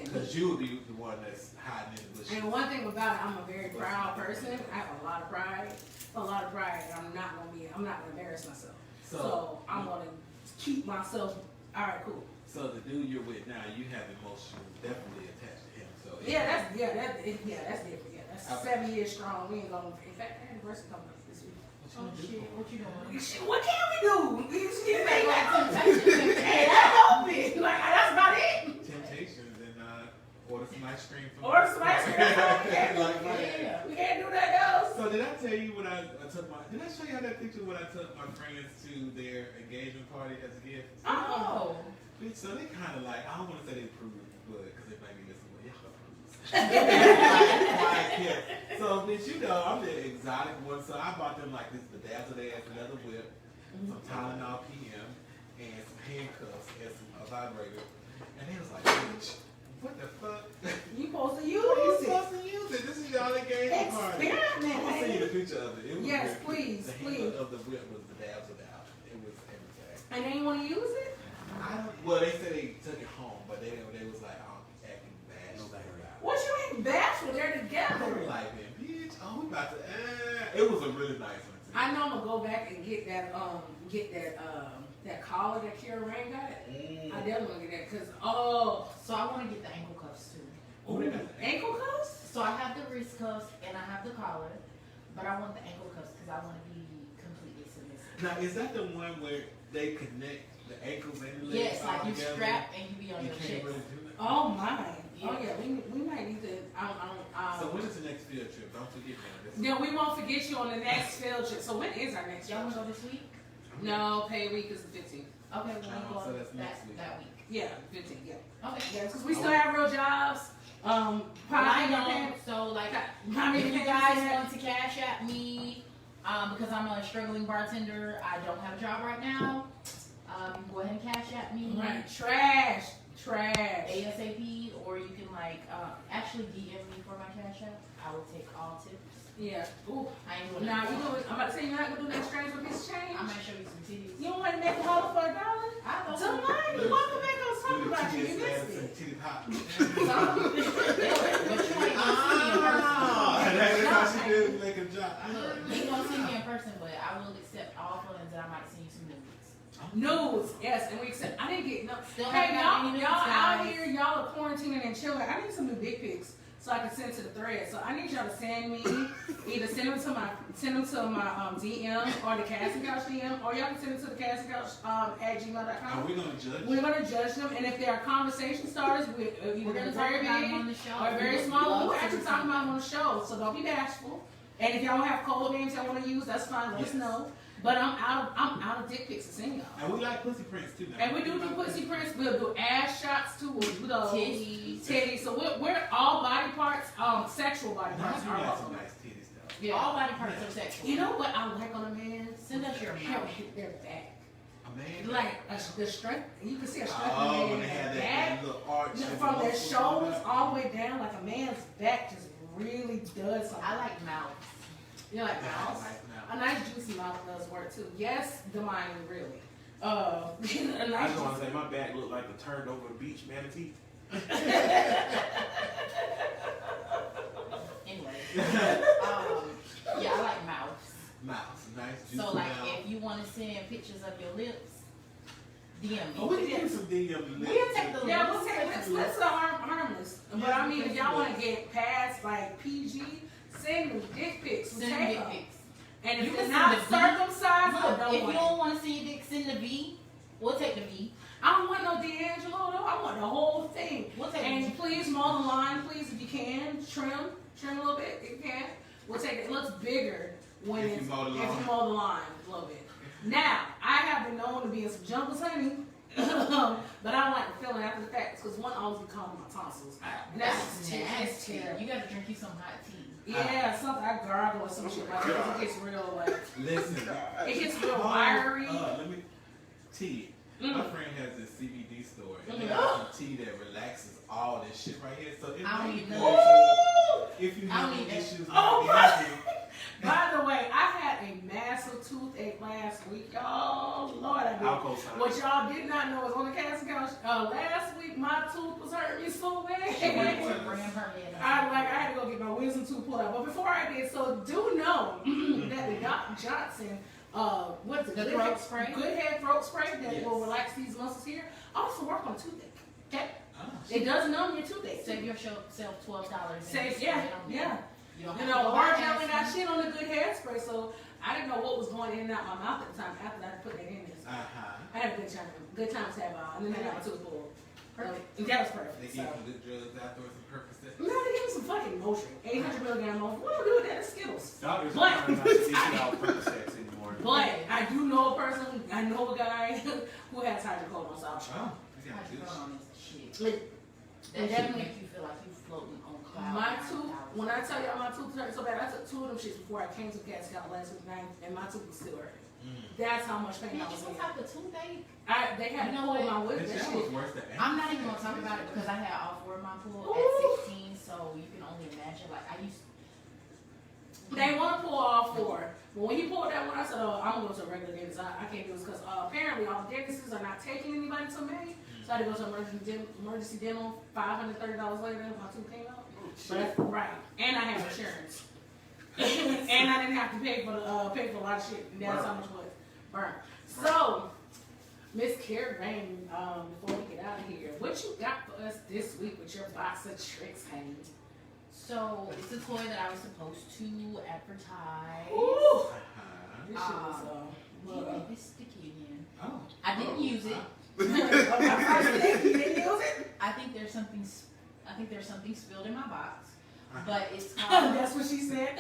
Because you would be the one that's hiding in the bushes. And one thing about it, I'm a very proud person. I have a lot of pride. And I'm not gonna embarrass myself. So I'm gonna keep myself. All right, cool. So the dude you're with now, you have emotion definitely attached to him. So That's different. Yeah, that's Okay. 7 years strong. We ain't gonna. In fact, anniversary coming up this week. Oh shit, what you doing? Shit, what can we do? She ain't Like got temptation. Hey, that's open. Like that's about it. Temptations and order some ice cream from Order some ice cream. Yeah. We can't do that else. So did I tell you when I took did I show you that picture when I took my friends to their engagement party as a gift? Oh. Bitch, so they kind of like, I don't want to say they approved, but because they might be listening, but y'all approve. So bitch, you know, I'm the exotic one, so I bought them like this bedazzled ass leather whip, some Tylenol PM, and some handcuffs and a vibrator. And they was like, bitch, what the fuck? You supposed to You use it. supposed to use it. This is y'all engagement party. Experiment. I'll send you the picture of it. It was Yes, very please, cute. The please. handle of the whip was bedazzled out. It was everything. And they ain't want to use it? Well, they said they took it home, but they was like, I'm acting bashful about it. What you ain't bashful? They're They together. were like, man, bitch, we about to. It was a really nice one too. I know I'm gonna go back and get that collar that Kira Rain got. I definitely gonna get that because So I want to get the ankle cuffs too. ankle cuffs. So I have the wrist cuffs and I have the collar, but I want the ankle cuffs because I want to be completely submissive. Now, is that the one where they connect the ankles and the legs Yes, like all you together? strap and you be on You your can't chest. really do that. Oh my. Yeah. Oh yeah, we might need to. So when is the next field trip? Don't forget me. No, we won't forget you on the next field trip. So when is our next Y'all field want to trip? go this week? No, pay week is the 15th. Okay, we'll Oh, go so that's next week. that week. Yeah, 15th. Yeah. Okay. Yeah, because we still have real jobs. I don't. So like, How many if you guys want to cash at me, because I'm a struggling bartender, I don't have a job right now. You can go ahead and cash at me. Right, trash. ASAP, or you can actually DM me for my cash app. I will take all tips. Yeah. Ooh. I ain't doing Now that. you know, I'm about to say you're not gonna do that exchange with this change. I'm gonna show you some titties. You don't want to make a holler for $1? I don't know. Tonight, welcome back. I was Do talking the about you. You titties, missed ass, and it. titty pop. But you ain't gonna see me in person. That's how she did make a job. Look, you ain't gonna see me in person, but I will accept all feelings that I might send you some nudes. News, yes, and we accept. I didn't get no. Still Hey, haven't y'all got any out nudes, here, y'all are quarantining and chilling. I need some new dick pics so I can send it to the thread. So I need y'all to send me either send them to my DM or the Casting Couch DM, or y'all can send it to the Casting Couch Are @gmail.com. we gonna judge? We're gonna judge them, and if they are conversation starters, we're We're either gonna very talk about them big on the show. or very small. We're actually talking about them on the show, so don't be bashful. And if y'all have code names y'all want to use, that's fine. Let us know. But I'm out of dick pics to send y'all. And we like pussy prints too. Now. And we do pussy prints. We'll do ass shots too. We'll do those Titties. So we're all body parts, sexual body Now, parts. you Are got also. some nice titties though. Yeah. All body parts are sexual. You know what I like on a man? Send us your How mouth. hit their back. A man. Like the strength. You can see a strength Oh, in when their they had back. that little arch. and From the their muscles shoulders and all the way down, like a man's back just really does something. I like mouths. You like that. mouths? Nice mouth. A nice juicy mouth does work too. Yes, the mind really. A I nice just want juicy- to say my back looked like a turned over beach manatee. Anyway, yeah, I like mouths. Mouth. Nice juicy So like, mouth. if you want to send pictures of your lips, DM me. Oh, we can get some DM lips. We'll take the Yeah, we'll take let's harmless. But Yeah, I mean, if y'all want to let's get past like PG, send me dick pics. We'll Send take dick them. pics. And You if can it's send not the V. circumcised, Look, I don't if you want don't want to see your dick, send the V. take the V. I don't want no D'Angelo though. I want the whole thing. We'll take And it. please mow the line, please, if you can. Trim a little bit if you can. We'll take it. It looks bigger when If you mow the if lawn. you mow the line a little bit. Now, I have been known to be in some jumpers, honey. But I don't like the feeling after the fact because one always be calling my tonsils. And that's nasty. terrible. You gotta drink you some hot tea. Yeah, something I gargle or some shit like that. It gets real like Listen. it gets real Oh, wiry. let me. Tea. My Mm. friend has this CBD store, and they Mm. got some tea that relaxes all this shit right here. So it I don't might be need good none. to- if you I don't have need that. issues with Oh, the By the way, I had a massive toothache last week, y'all. Lord, I did. Alcohol sign. What y'all did not know is on the casting couch. Last week, my tooth was hurting me so bad. Bram her in. I had to go get my wisdom tooth pulled out. But before I did, so do know that the Doc Johnson, what is it? The Good throat Head- spray? Good Head throat spray that Yes. will relax these muscles here. Also work on toothache. Okay, Oh, it does numb your toothache. Save yourself $12. Save, yeah, yeah. You don't You have know, to go Mark to Allen got Aspen. shit on the Good Hairspray, so I didn't know what was going in and out my mouth at the time after I put that in there. So I had a good time to have and then I got my tooth pulled. Perfect. And that was They perfect. give So. you good drugs afterwards and Percocet. No, they gave me some fucking Motrin, 800 milligram Motrin. What do we do with that? It's Skittles. Doctors But- are trying not to issue out Percocets anymore. But I do know a person, I know a guy who has hydrocodone, so I'll try. Oh, you got good shit. Hydrocodone is shit. It- That definitely- shit make you feel like you floating on clouds. My tooth, when I tell y'all my tooth hurt so bad, I took 2 of them shits before I came to Cat Scout last week night, and my tooth was still hurting. That's how much pain I was Bitch, what in. type of toothache? They had You to know pull what? my That wisdom. That shit shit was worse than I'm not even gonna talk about it because I had all 4 of my pulled Ooh. at 16, so you can only imagine. Like I used. They want to pull all 4. But when he pulled that one, I said, oh, I'm going to go to a regular dentist. I can't do this because apparently all dentists are not taking anybody to May. So I had to go to emergency dental. $530 later, my tooth came out. But that's right. And I have insurance. And I didn't have to pay for a lot of shit. And that's how much was burn. So, Miss Carrie Rain, before we get out of here, what you got for us this week with your box of tricks, honey? So it's a toy that I was supposed to advertise. Ooh! Uh-huh. This shit was, Yeah, it's sticky again. Oh. I didn't use it. you didn't use it? I think there's something spilled in my box, Uh-huh. but it's called. That's what she said.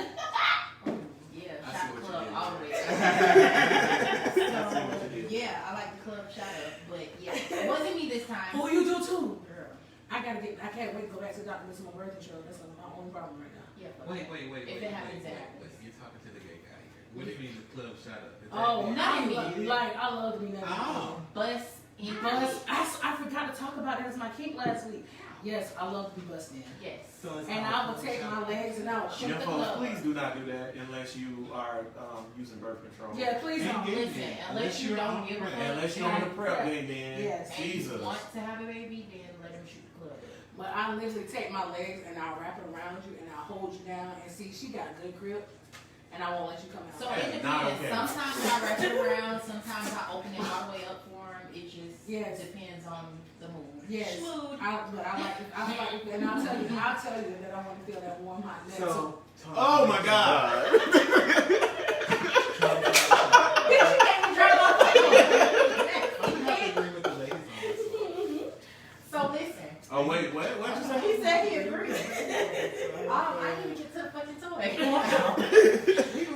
Yeah, I see shot what you club did. all the way. I see what you did. Yeah, I like the club shot up, but yeah, it wasn't me this time. Who you do too? Girl. I can't wait to go back to the doctor with my birth control. That's my only problem right now. Yeah, but Wait. If it happens, it happens. You're talking to the gay guy here. What do you mean the club shut up? Is that Oh, it? not me. Like, I love to be never. Oh. bus in But I forgot to talk about it as my kink last week. Yes, I love to be busted in. Yes. So it's And called I will club take shut my up. legs and I will shoot Young the folks, club. please do not do that unless you are using birth control. Yeah, please don't. Listen, unless you you're don't on give a prep. fuck. Unless you're on the prep game, man. Yes. And Jesus. you want to have a baby, then let him shoot the club. But I literally take my legs and I'll wrap it around you and I'll hold you down and see she got a good grip and I won't let you come out. So Okay, it not depends. okay. Sometimes I wrap it around, sometimes I open it all the way up for him. It just Yes. depends on the mood. Yes, Smooth. but I like it, and I'll tell you that I want to feel that warm hot neck. So, Oh my God. Bitch, you can't even drive off. I'm not agreeing with the ladies on this one. So listen. Oh wait, what? What'd you say? He said he agreed. I didn't even get to the fucking toy.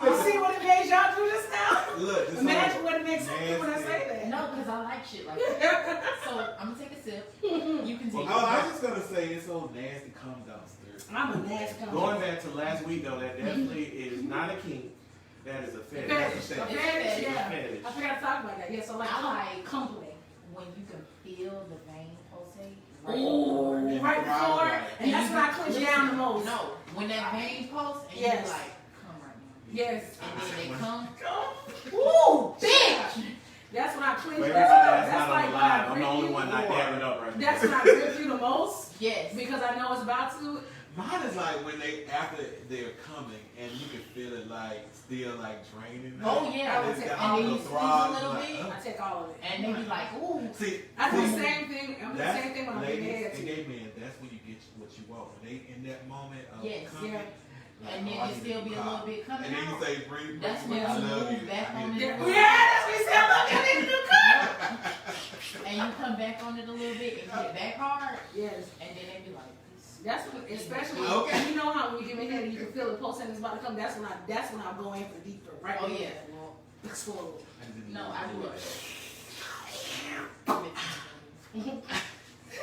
You see what it made y'all do just now? Look, this Imagine whole what it makes me do when I nasty. say that. No, because I like shit like that. So I'm gonna take a sip. You can take Oh, I it. was just gonna say it's so nasty. Come downstairs. I'm a nasty cunt. Going back to last week though, that definitely is not a kink. That is a fetish. Fetish, That's a a fetish, yeah. Fetish. I forgot to talk about that. Yeah, so like, I like compliment. when you can feel the vein pulsate. Right Ooh, And right before, right. and that's when I clench down the most. No, when that vein pulse and Yes. you like, come right now. Yes. And then they come. Ooh, Bitch! that's when I clench. Wait, That's that's not like on when I live. I'm the grip only you. one not dabbing up right now. That's when I grip you the most Yes. because I know it's about to. Mine is like when they after they're coming and you can feel it like still like draining. Oh, yeah. And it's got And all then the you squeeze a throbbing, little like, bit. I take all of it. And they be like, ooh. See, I do the see, same thing. I'm the that's same thing when I'm in ladies head and too. gay men. That's when you get what you want. When they in that moment of Yes, coming, yeah. like, And then oh, I it need still to be a cry. little bit coming And then you out. say, breathe, That's breathe, when I you love move you. back I on need it. to Yeah, cry. that's what he said. Look, I need to do cut. it back hard, Yes. and then they be like, That's when, especially Okay. you know how when you give me head and you can feel the pulse and it's about to come. That's when I go in for deep throat. Right. oh there. yeah, well, Explode. no, I do it.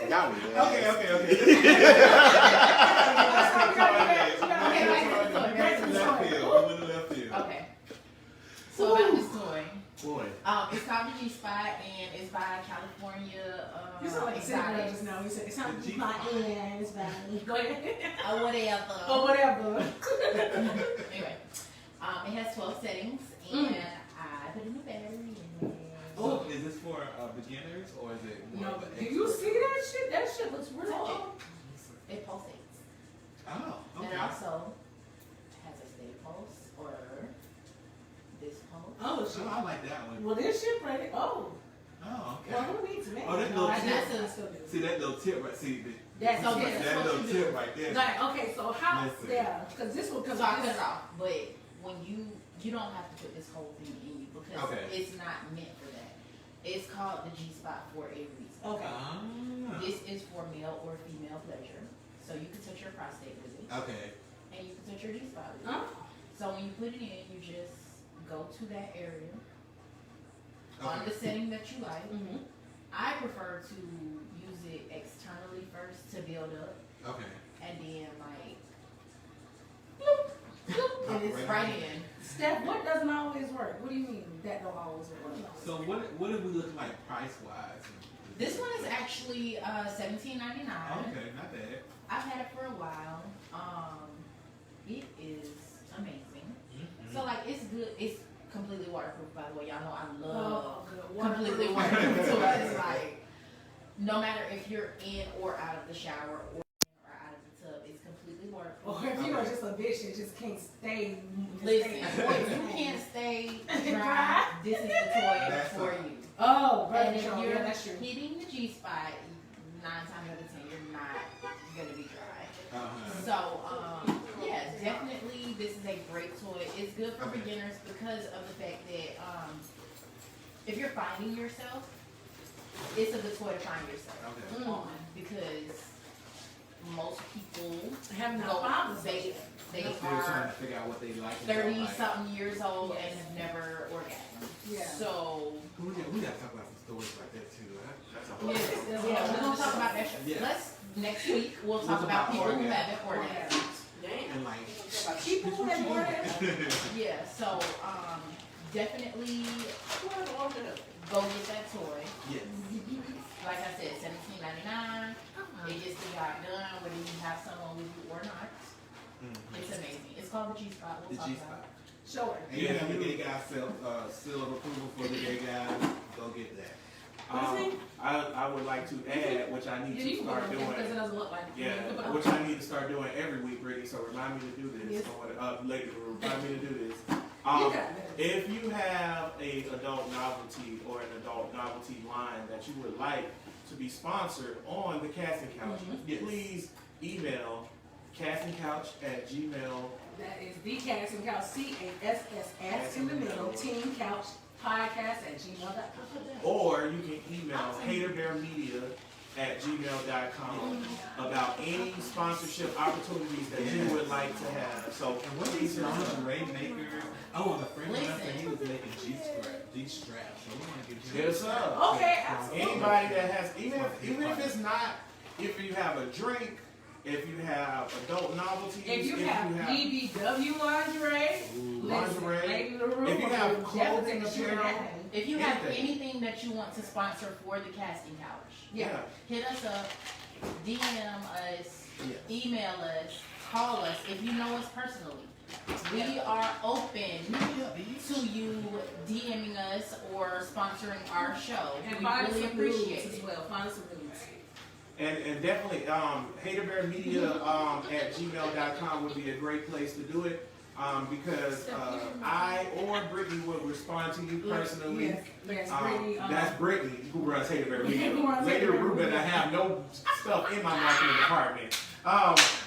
Y'all was Okay. Okay, back to the Left story. field. We went to left field. Okay. So about this toy. Boy. It's called the G-Spot, and it's by California You sound like a city girl Exotics. just now. You said it sounds The like it's fine. Go ahead. Or whatever. Or whatever. Anyway, it has 12 settings, and I put in a battery in there. So is this for beginners or is it more No, of an do you expert? see that shit? That shit looks really Touch it. cool. It pulsates. Oh, And okay. it also has a steady pulse, or this pulse. Oh shit. Oh, I like that one. Well, this shit ready. Oh. Oh, okay. Well, who needs me? Oh, that No, little I tip. still do. See that little tip right? See That's So it. this is that what little you tip do. right there. Like, okay, so how? Listen. Yeah, because this will come. So I cut it off, but when you don't have to put this whole thing in you because Okay. it's not meant for that. It's called the G-Spot for a reason. Okay. Ah. This is for male or female pleasure. So you can touch your prostate with it, Okay. and you can touch your G-Spot with it. Huh? So when you put it in, you just go to that area on Okay. the setting that you like. Mm-hmm. I prefer to use it externally first to build up, Okay. and then like, bloop, bloop, and it's right in. Steph, what doesn't always work? What do you mean that don't always work? So what are we looking like price wise? This one is actually $17.99. Okay, not bad. I've had it for a while. It is amazing. Mm-hmm. So like it's good. It's completely waterproof, by the way. Y'all know I Oh, love good. completely waterproof. So it's like no matter if you're in or out of the shower or in or out of the tub, it's completely waterproof. Or if you are just a bitch that just can't stay. Listen, if you can't stay dry, this is the toy That's for all. you. Oh, And birth if control. you're Yeah, that's true. hitting the G-spot, 9 times out of 10, you're not gonna be dry. Uh-huh. So, yeah, definitely this is a great toy. It's good for Okay. beginners because of the fact that if you're finding yourself, it's a good toy to find yourself Okay. on because most people Have no go, problems. they They're trying are to figure out what they like. and don't 30 like. something years old Yes. and have never orgasmed. Yeah. So, We gotta talk about some stories like that too. That's a whole yes, yeah, we're gonna talk about that. Yes. Next week we'll We'll talk talk about about people who orgasm. haven't orgasmed. and like People who have orgasms. Yeah, so definitely go get that toy. yes. Like I said, $17.99. It gets the job done whether you have someone with you or not. Mhm. It's amazing. It's called the G-Spot. The We'll talk G-spot. about it. Sure. And you have the gay guy seal of approval for the gay guys. Go get that. I would like to add, which I need Yeah, to you can start put it on because it doing. doesn't look like it. Yeah, You can put it which on. I need to start doing every week, Brittany. So remind me to do this. Yes. Later, remind me to do this. You got it. If you have a adult novelty or an adult novelty line that you would like to be sponsored on the Casting Couch, Yes. please email castingcouch@gmail. That is the Casting Couch, CASSS in the middle, Team Couch Podcast @gmail.com. Or you can email haterbearmedia@gmail.com about any sponsorship opportunities that you would like to have. So And what these lingerie makers? Oh, and a friend of mine said he was making G-straps. So we want to get him. Yes, sir. Okay, absolutely. Anybody that has, even if it's not, if you have a drink, if you have adult novelties, If you have BBW lingerie, lingerie, Lady LaRue, if you have will definitely clothing share apparel, that. If you have Anything. anything that you want to sponsor for the Casting Couch, yeah. hit us up, DM us, Yes. email us, call us if you know us personally. We are open to you DMing us or sponsoring our show. And We find really some nudes appreciate as it. well. Find some nudes. And definitely, haterbearmedia @gmail.com would be a great place to do it. Because I or Brittany would respond to you personally. Yes, Brittany. That's Brittany who runs Hater Bear Media. Who runs Lady Hater Bear Rubin, Media. I have no stuff in my marketing department.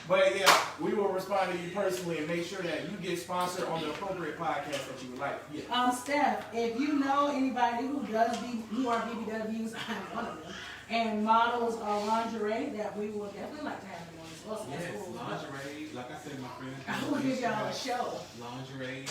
But yeah, we will respond to you personally and make sure that you get sponsored on the appropriate podcast that you would like. Steph, if you know anybody who are BBWs, I'm one of them. and models or lingerie that we will definitely like to have on as well. So that's Yes, cool. lingerie. Like I said, my friend. I will give y'all a show. Lingerie.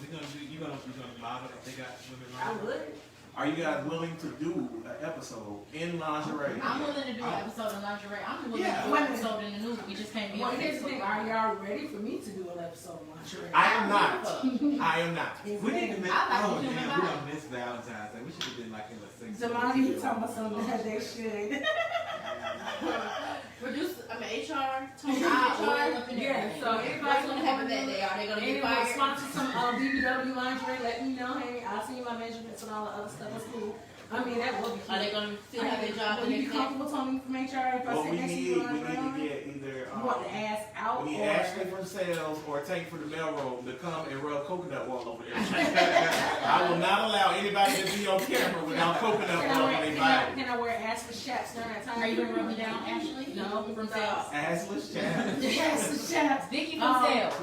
We're gonna do. You're gonna model. If they got women I lingerie. would. Are you guys willing to do an episode in lingerie? I'm willing to do an episode of lingerie. I'm willing Yeah. to do an episode in the nude. We just can't be Well, on here's the thing. Facebook. Are y'all ready for me to do an episode of lingerie? I am not. I am not. It's We need to ready. make. I like Oh the human damn, we body. done missed Valentine's Day. We should have been like in the sex. Zamani, you talking about something that they should. HR, Tony, Ah, up in yeah, there. so anybody What's gonna happen that day? Are they gonna get anyone fired? sponsor some BBW lingerie, let me know. Hey, I'll send you my measurements and all the other stuff. That's cool. I mean, that will be cool. Are they gonna still have their job Will the you be next day? comfortable, Tony, from HR, if I Well, sit we next to need you to lingerie on? get either You want the ass out we need or? Ashley from sales or Tank for the mailroom to come and rub coconut oil over there. I will not allow anybody to be on camera without coconut Can oil I on wear, their body. can I wear Ashley chaps during that time? Are you gonna rub me down, Ashley? No, from sales. Assless chat. Ashley chaps. Vicky from sales.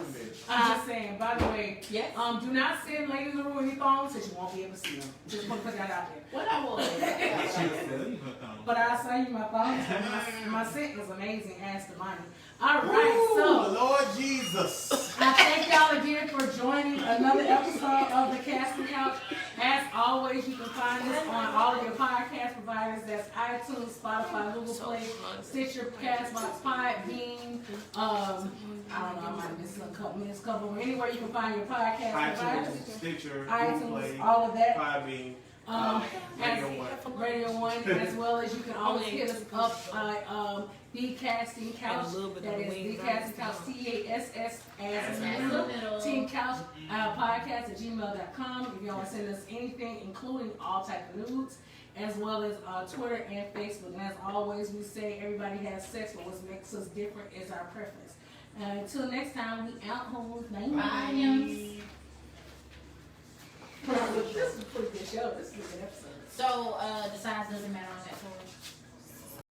I'm just saying, by the way, Yes. do not send Lady LaRue any thongs since you won't be able to see them. Just want to put that out there. What I was. But I'll send you my thongs. My scent is amazing. Ask the money. All right, Ooh, so Lord Jesus. I thank y'all again for joining another episode of the Casting Couch. As always, you can find us on all of your podcast providers. That's iTunes, Spotify, Google Play, Stitcher, Castbox, Podbean. I don't know, I might miss a couple. Anywhere you can find your podcast providers. iTunes, Stitcher, Google iTunes, Play, all of that. Podbean, Radio Radio One. Radio One, as well as you can always hit us up at The Casting Couch. That is The Casting Couch, CASS as in the middle. Team Couch podcast at gmail.com. If you want to send us anything, including all type of nudes, as well as Twitter and Facebook. And as always, we say everybody has sex, but what makes us different is our preference. Until next time, we out home. Bye. This is a pretty good show. This is a good episode. So, the size doesn't matter on